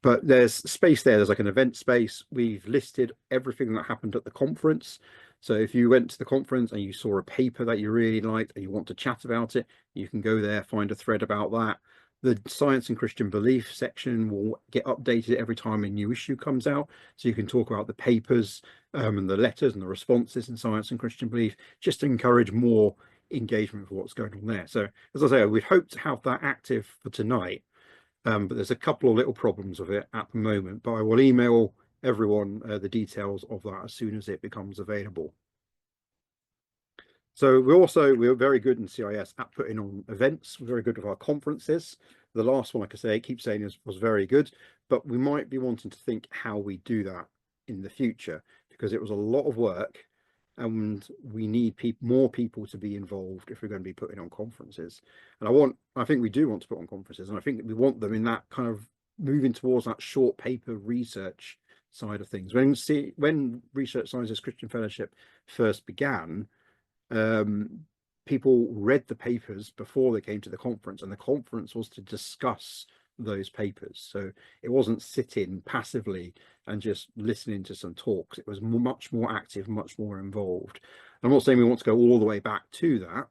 But there's space there. There's like an event space. We've listed everything that happened at the conference. So if you went to the conference and you saw a paper that you really liked and you want to chat about it, you can go there, find a thread about that. The Science and Christian Belief section will get updated every time a new issue comes out. So you can talk about the papers and the letters and the responses in Science and Christian Belief, just to encourage more engagement with what's going on there. So as I say, we'd hope to have that active for tonight. But there's a couple of little problems with it at the moment, but I will email everyone the details of that as soon as it becomes available. So we're very good in CIS at putting on events. We're very good with our conferences. The last one, like I say, I keep saying was very good, but we might be wanting to think how we do that in the future, because it was a lot of work and we need more people to be involved if we're going to be putting on conferences. And I think we do want to put on conferences, and I think that we want them in that kind of moving towards that short paper research side of things. When Research Sciences Christian Fellowship first began, people read the papers before they came to the conference, and the conference was to discuss those papers. So it wasn't sitting passively and just listening to some talks. It was much more active, much more involved. I'm not saying we want to go all the way back to that,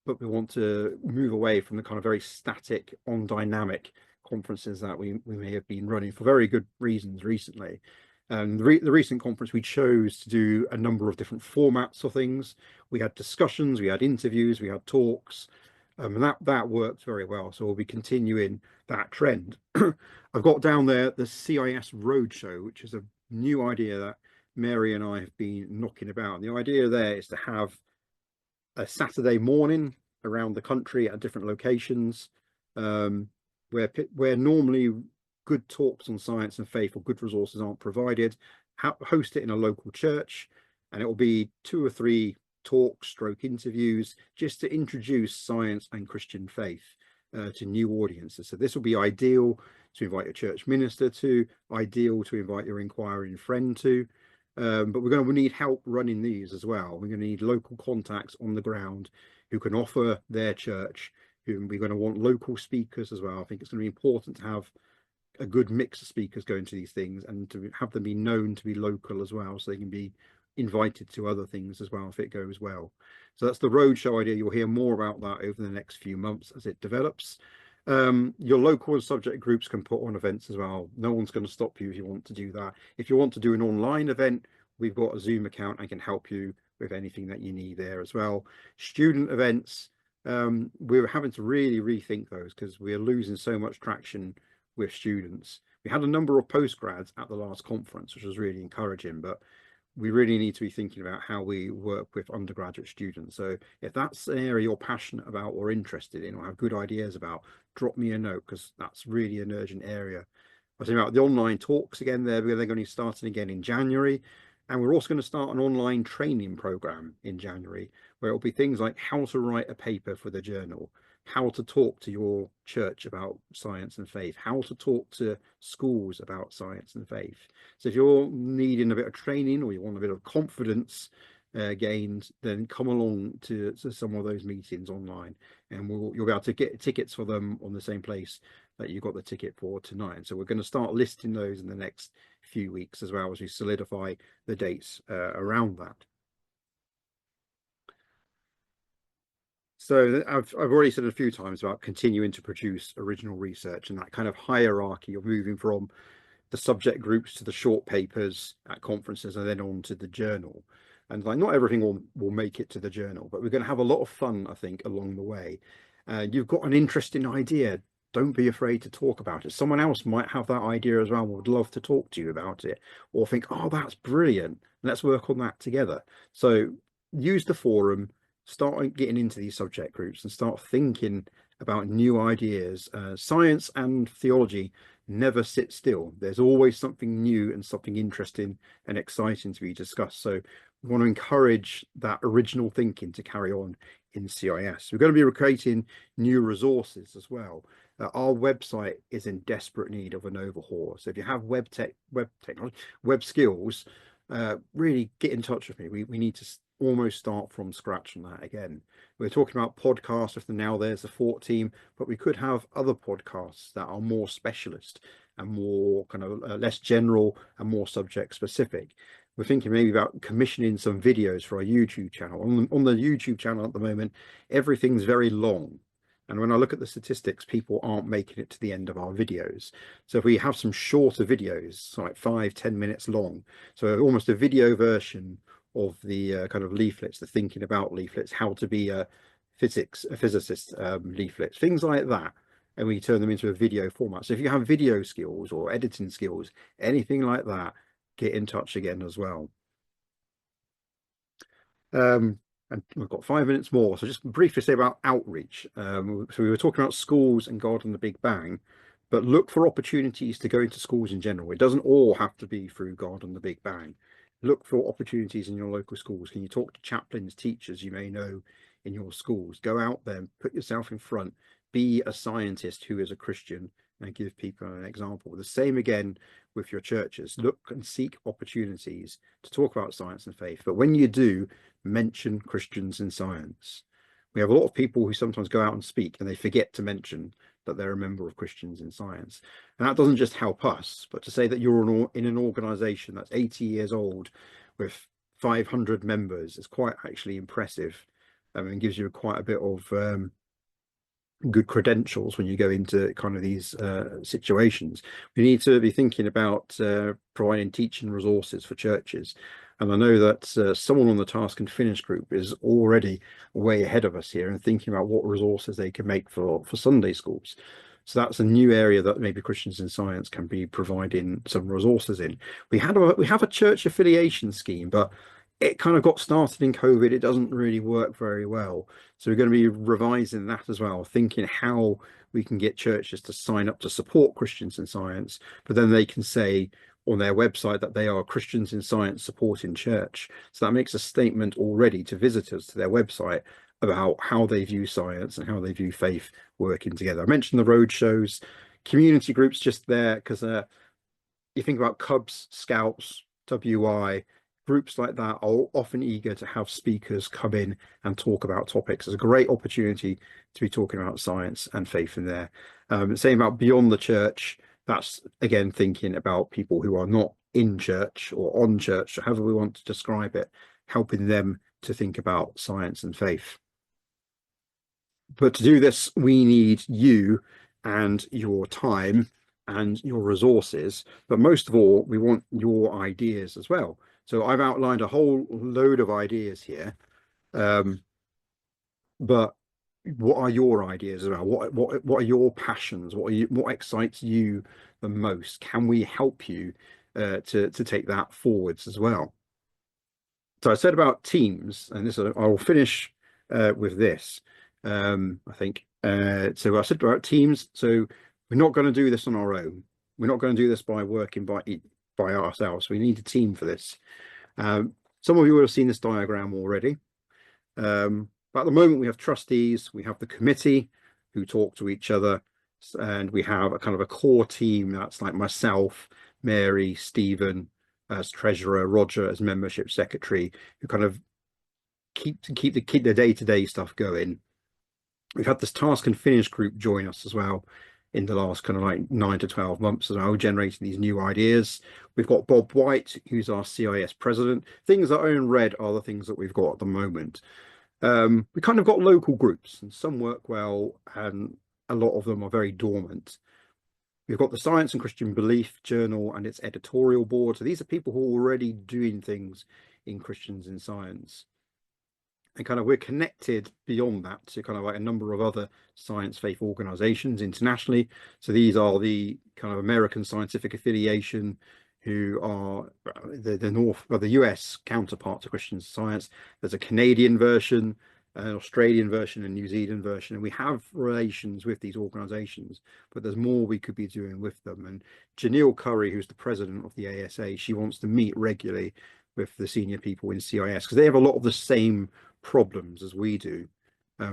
but we want to move away from the kind of very static, on dynamic conferences that we may have been running for very good reasons recently. And the recent conference, we chose to do a number of different formats of things. We had discussions, we had interviews, we had talks, and that worked very well. So we'll be continuing that trend. I've got down there the CIS Roadshow, which is a new idea that Mary and I have been knocking about. And the idea there is to have a Saturday morning around the country at different locations, where normally good talks on science and faith or good resources aren't provided. Host it in a local church, and it will be 2 or 3 talks stroke interviews just to introduce science and Christian faith to new audiences. So this will be ideal to invite your church minister to, ideal to invite your inquiring friend to, but we're going to need help running these as well. We're going to need local contacts on the ground who can offer their church, who we're going to want local speakers as well. I think it's going to be important to have a good mix of speakers going to these things and to have them be known to be local as well, so they can be invited to other things as well if it goes well. So that's the roadshow idea. You'll hear more about that over the next few months as it develops. Your local and subject groups can put on events as well. No one's going to stop you if you want to do that. If you want to do an online event, we've got a Zoom account and can help you with anything that you need there as well. Student events, we're having to really rethink those because we're losing so much traction with students. We had a number of postgrads at the last conference, which was really encouraging, but we really need to be thinking about how we work with undergraduate students. So if that's an area you're passionate about or interested in or have good ideas about, drop me a note, because that's really an urgent area. I was thinking about the online talks again there, because they're going to be starting again in January. And we're also going to start an online training program in January, where it'll be things like how to write a paper for the journal, how to talk to your church about science and faith, how to talk to schools about science and faith. So if you're needing a bit of training or you want a bit of confidence gained, then come along to some of those meetings online, and you'll be able to get tickets for them on the same place that you got the ticket for tonight. And so we're going to start listing those in the next few weeks as well, as we solidify the dates around that. So I've already said a few times about continuing to produce original research, and that kind of hierarchy of moving from the subject groups to the short papers at conferences and then on to the journal. And like, not everything will make it to the journal, but we're going to have a lot of fun, I think, along the way. You've got an interesting idea, don't be afraid to talk about it. Someone else might have that idea as well, would love to talk to you about it, or think, oh, that's brilliant, let's work on that together. So use the forum, start getting into these subject groups and start thinking about new ideas. Science and theology never sit still. There's always something new and something interesting and exciting to be discussed. So we want to encourage that original thinking to carry on in CIS. We're going to be creating new resources as well. Our website is in desperate need of an overhaul. So if you have web technology, web skills, really get in touch with me. We need to almost start from scratch on that again. We're talking about podcasts with the Now There's the Fort team, but we could have other podcasts that are more specialist and more kind of less general and more subject specific. We're thinking maybe about commissioning some videos for our YouTube channel. On the YouTube channel at the moment, everything's very long. And when I look at the statistics, people aren't making it to the end of our videos. So if we have some shorter videos, like 5-10 minutes long, so almost a video version of the kind of leaflets, the thinking about leaflets, how to be a physicist leaflets, things like that, and we turn them into a video format. So if you have video skills or editing skills, anything like that, get in touch again as well. And we've got 5 minutes more, so just briefly say about outreach. So we were talking about schools and God and the Big Bang, but look for opportunities to go into schools in general. It doesn't all have to be through God and the Big Bang. Look for opportunities in your local schools. Can you talk to chaplains, teachers you may know in your schools? Go out there, put yourself in front, be a scientist who is a Christian, and give people an example. The same again with your churches. Look and seek opportunities to talk about science and faith. But when you do, mention Christians in science. We have a lot of people who sometimes go out and speak and they forget to mention that they're a member of Christians in Science. And that doesn't just help us, but to say that you're in an organization that's 80 years old with 500 members is quite actually impressive, and gives you quite a bit of good credentials when you go into kind of these situations. We need to be thinking about providing teaching resources for churches. And I know that someone on the Task and Finish group is already way ahead of us here and thinking about what resources they can make for Sunday schools. So that's a new area that maybe Christians in Science can be providing some resources in. We have a church affiliation scheme, but it kind of got started in COVID. It doesn't really work very well. So we're going to be revising that as well, thinking how we can get churches to sign up to support Christians in Science, but then they can say on their website that they are Christians in Science supporting church. So that makes a statement already to visitors to their website about how they view science and how they view faith working together. I mentioned the road shows, community groups just there because you think about Cubs, Scouts, WI, groups like that are often eager to have speakers come in and talk about topics. It's a great opportunity to be talking about science and faith in there. Saying about beyond the church, that's again thinking about people who are not in church or on church, or however we want to describe it, helping them to think about science and faith. But to do this, we need you and your time and your resources, but most of all, we want your ideas as well. So I've outlined a whole load of ideas here, but what are your ideas about? What are your passions? What excites you the most? Can we help you to take that forwards as well? So I said about teams, and this I will finish with this. I think so. I said about teams. So we're not going to do this on our own. We're not going to do this by working by ourselves. We need a team for this. Some of you will have seen this diagram already. But at the moment we have trustees, we have the committee who talk to each other, and we have a kind of a core team that's like myself, Mary, Stephen as treasurer, Roger as membership secretary, who kind of keep the day-to-day stuff going. We've had this Task and Finish group join us as well, in the last kind of like 9 to 12 months as well, generating these new ideas. We've got Bob White, who's our CIS president. Things that are in red are the things that we've got at the moment. We kind of got local groups, and some work well, and a lot of them are very dormant. We've got the Science and Christian Belief Journal and its editorial board. So these are people who are already doing things in Christians in Science. And kind of we're connected beyond that to kind of like a number of other science faith organizations internationally. So these are the kind of American Scientific Affiliation, who are the US counterpart to Christian Science. There's a Canadian version, an Australian version, and New Zealand version, and we have relations with these organizations, but there's more we could be doing with them. And Janelle Curry, who's the president of the ASA, she wants to meet regularly with the senior people in CIS because they have a lot of the same problems as we do,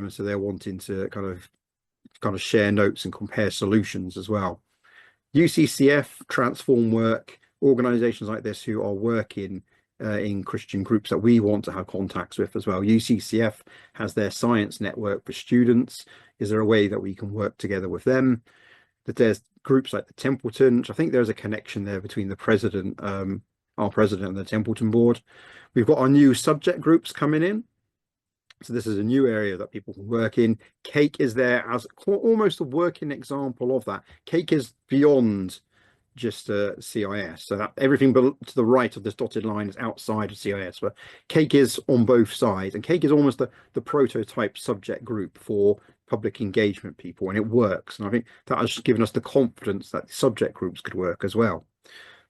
so they're wanting to kind of share notes and compare solutions as well. UCCF, Transform Work, organizations like this who are working in Christian groups that we want to have contacts with as well. UCCF has their science network for students. Is there a way that we can work together with them? That there's groups like the Templeton, which I think there's a connection there between the president, our president, and the Templeton board. We've got our new subject groups coming in. So this is a new area that people can work in. Cake is there as almost a working example of that. Cake is beyond just CIS. So that everything to the right of this dotted line is outside of CIS, but Cake is on both sides. And Cake is almost the prototype subject group for public engagement people, and it works. And I think that has given us the confidence that subject groups could work as well.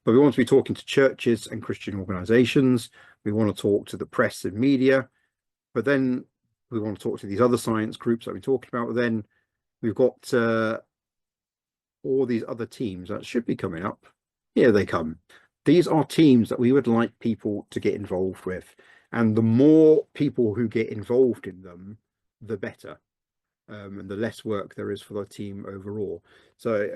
But we want to be talking to churches and Christian organizations. We want to talk to the press and media. But then we want to talk to these other science groups that we're talking about. But then we've got all these other teams that should be coming up. Here they come. These are teams that we would like people to get involved with. And the more people who get involved in them, the better. And the less work there is for the team overall. So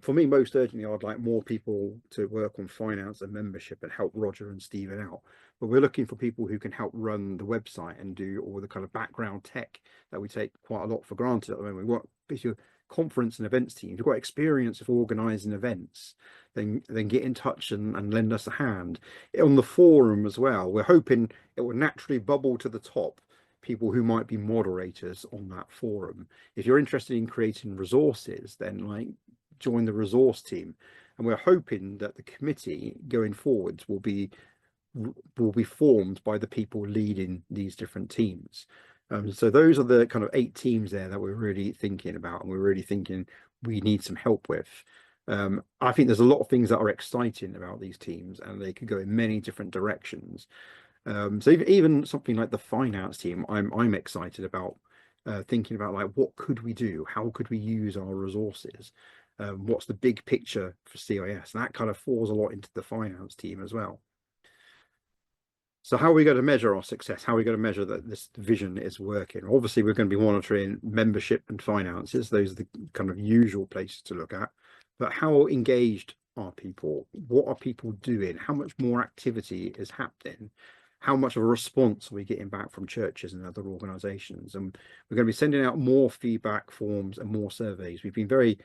for me, most urgently, I'd like more people to work on finance and membership and help Roger and Stephen out. But we're looking for people who can help run the website and do all the kind of background tech that we take quite a lot for granted at the moment. We work with your conference and events teams. You've got experience of organising events, then get in touch and lend us a hand. On the forum as well, we're hoping it will naturally bubble to the top people who might be moderators on that forum. If you're interested in creating resources, then like join the resource team. And we're hoping that the committee going forwards will be formed by the people leading these different teams. So those are the kind of 8 teams there that we're really thinking about, and we're really thinking we need some help with. I think there's a lot of things that are exciting about these teams, and they could go in many different directions. So even something like the finance team, I'm excited about thinking about like what could we do? How could we use our resources? What's the big picture for CIS? And that kind of falls a lot into the finance team as well. So how are we going to measure our success? How are we going to measure that this vision is working? Obviously, we're going to be monitoring membership and finances. Those are the kind of usual places to look at. But how engaged are people? What are people doing? How much more activity is happening? How much of a response are we getting back from churches and other organizations? And we're going to be sending out more feedback forms and more surveys. We've been very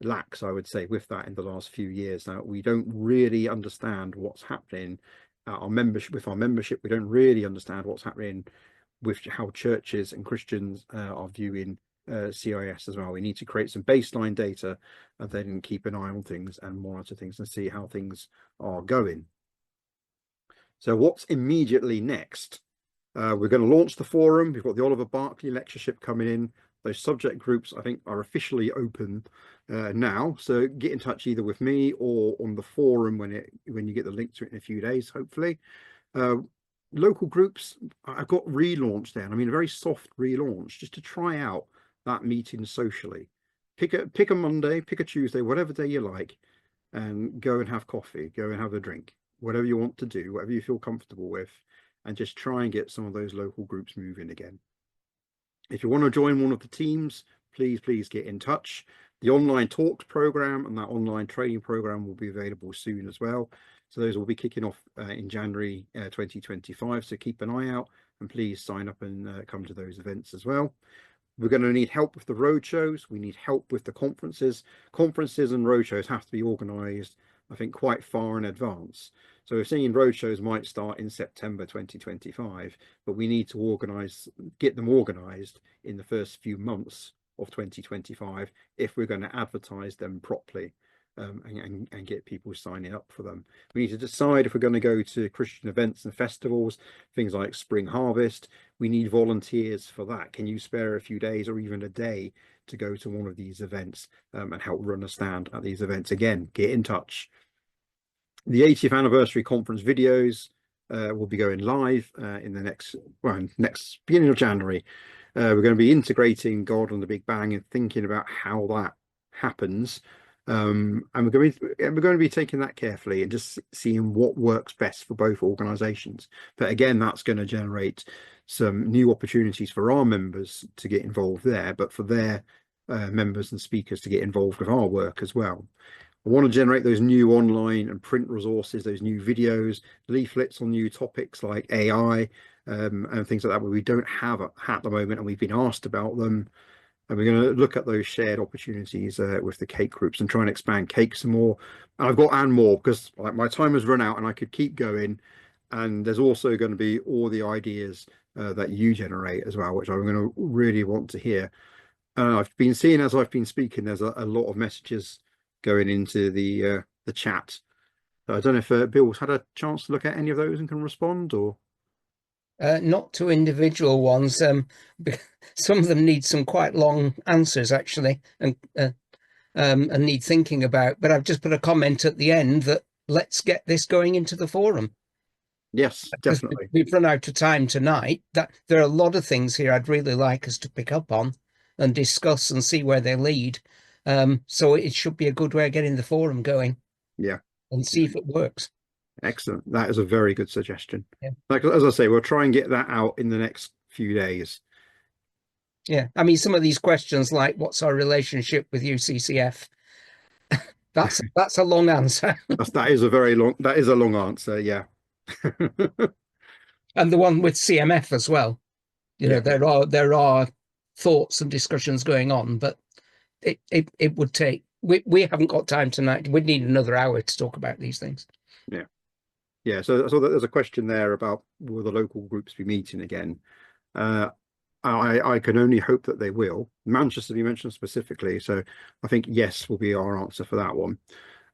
lax, I would say, with that in the last few years. Now, we don't really understand what's happening our membership. We don't really understand what's happening with how churches and Christians are viewing CIS as well. We need to create some baseline data and then keep an eye on things and monitor things and see how things are going. So what's immediately next? We're going to launch the forum. We've got the Oliver Barclay lectureship coming in. Those subject groups, I think, are officially open now. So get in touch either with me or on the forum when you get the link to it in a few days, hopefully. Local groups, I've got relaunch there. I mean, a very soft relaunch just to try out that meeting socially. Pick a Monday, pick a Tuesday, whatever day you like, and go and have coffee, go and have a drink. Whatever you want to do, whatever you feel comfortable with, and just try and get some of those local groups moving again. If you want to join one of the teams, please get in touch. The online talks program and that online training program will be available soon as well. So those will be kicking off in January 2025. So keep an eye out and please sign up and come to those events as well. We're going to need help with the roadshows. We need help with the conferences. Conferences and roadshows have to be organised, I think, quite far in advance. So we're seeing roadshows might start in September 2025, but we need to get them organised in the first few months of 2025 if we're going to advertise them properly. And get people signing up for them. We need to decide if we're going to go to Christian events and festivals, things like Spring Harvest. We need volunteers for that. Can you spare a few days or even a day to go to one of these events and help run a stand at these events? Again, get in touch. The 80th anniversary conference videos will be going live in the next beginning of January. We're going to be integrating God on the Big Bang and thinking about how that happens. And we're going to be taking that carefully and just seeing what works best for both organizations. But again, that's going to generate some new opportunities for our members to get involved there, but for their members and speakers to get involved with our work as well. I want to generate those new online and print resources, those new videos, leaflets on new topics like AI and things like that, where we don't have at the moment and we've been asked about them. And we're going to look at those shared opportunities with the cake groups and try and expand cake some more. And I've got and more because like my time has run out and I could keep going. And there's also going to be all the ideas that you generate as well, which I'm going to really want to hear. I've been seeing as I've been speaking, there's a lot of messages going into the chat. I don't know if Bill's had a chance to look at any of those and can respond or. Not to individual ones. Some of them need some quite long answers actually, and need thinking about. But I've just put a comment at the end that let's get this going into the forum. Yes, definitely. We've run out of time tonight. That there are a lot of things here I'd really like us to pick up on and discuss and see where they lead. So it should be a good way of getting the forum going. Yeah, and see if it works. Excellent. That is a very good suggestion. Yeah. Like as I say, we'll try and get that out in the next few days. Yeah, I mean, some of these questions like what's our relationship with UCCF? That's a long answer. that is a long answer, yeah. And the one with CMF as well. You know, there are thoughts and discussions going on, but it would take we haven't got time tonight. We'd need another hour to talk about these things. Yeah, so there's a question there about will the local groups be meeting again? I can only hope that they will. Manchester you mentioned specifically, so I think yes will be our answer for that one.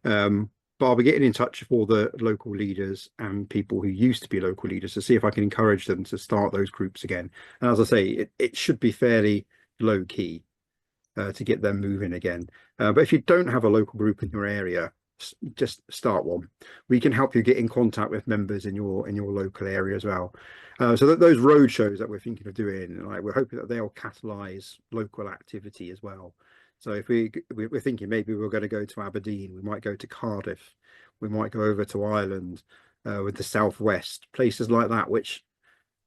But I'll be getting in touch with all the local leaders and people who used to be local leaders to see if I can encourage them to start those groups again. And as I say, it should be fairly low key to get them moving again. But if you don't have a local group in your area, just start one. We can help you get in contact with members in your local area as well. So that those road shows that we're thinking of doing, like we're hoping that they'll catalyze local activity as well. So if we're thinking maybe we're going to go to Aberdeen, we might go to Cardiff, we might go over to Ireland with the Southwest, places like that, which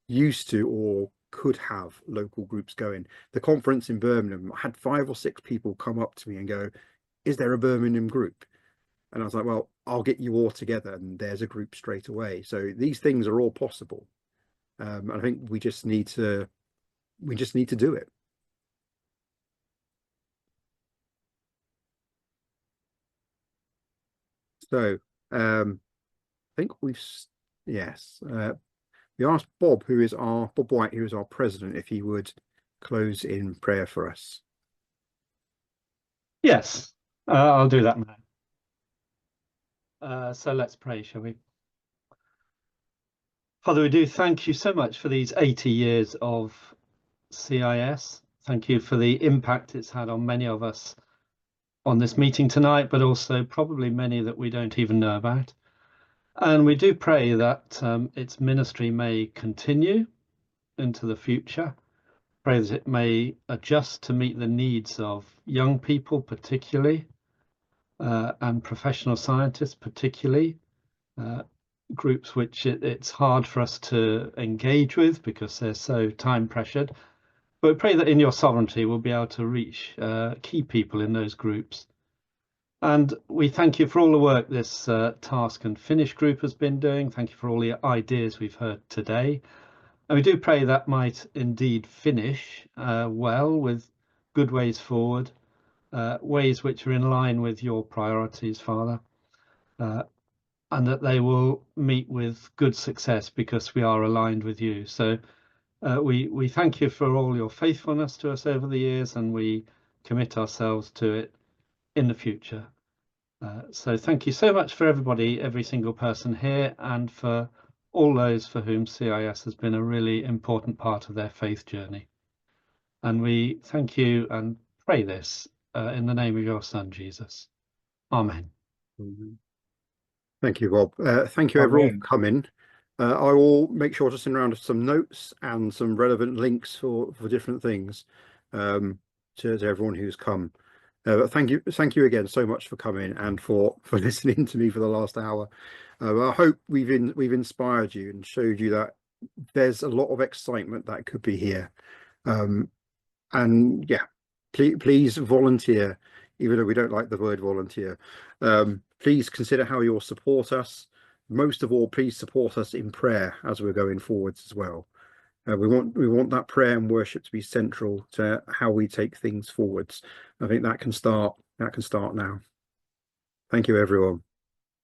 used to or could have local groups going. The conference in Birmingham, I had 5 or 6 people come up to me and go, is there a Birmingham group? And I was like, well, I'll get you all together and there's a group straight away. So these things are all possible. And I think we just need to do it. So I think we asked Bob White, who is our president, if he would close in prayer for us. Yes, I'll do that now. So let's pray, shall we? Father, we do thank you so much for these 80 years of CIS. Thank you for the impact it's had on many of us on this meeting tonight, but also probably many that we don't even know about. And we do pray that its ministry may continue into the future. Pray that it may adjust to meet the needs of young people particularly, and professional scientists particularly, groups which it's hard for us to engage with because they're so time pressured. But we pray that in your sovereignty we'll be able to reach key people in those groups. And we thank you for all the work this Task and Finish group has been doing. Thank you for all the ideas we've heard today. And we do pray that might indeed finish well, with good ways forward, ways which are in line with your priorities, Father, and that they will meet with good success because we are aligned with you. So we thank you for all your faithfulness to us over the years, and we commit ourselves to it in the future. So thank you so much for everybody, every single person here, and for all those for whom CIS has been a really important part of their faith journey. And we thank you and pray this in the name of your Son, Jesus. Amen. Thank you, Rob. Thank you everyone for coming. I will make sure to send around some notes and some relevant links for different things to everyone who's come. But thank you again so much for coming and for listening to me for the last hour. I hope we've inspired you and showed you that there's a lot of excitement that could be here. And yeah, please volunteer, even though we don't like the word volunteer. Please consider how you'll support us. Most of all, please support us in prayer as we're going forwards as well. We want that prayer and worship to be central to how we take things forwards. I think that can start now. Thank you, everyone.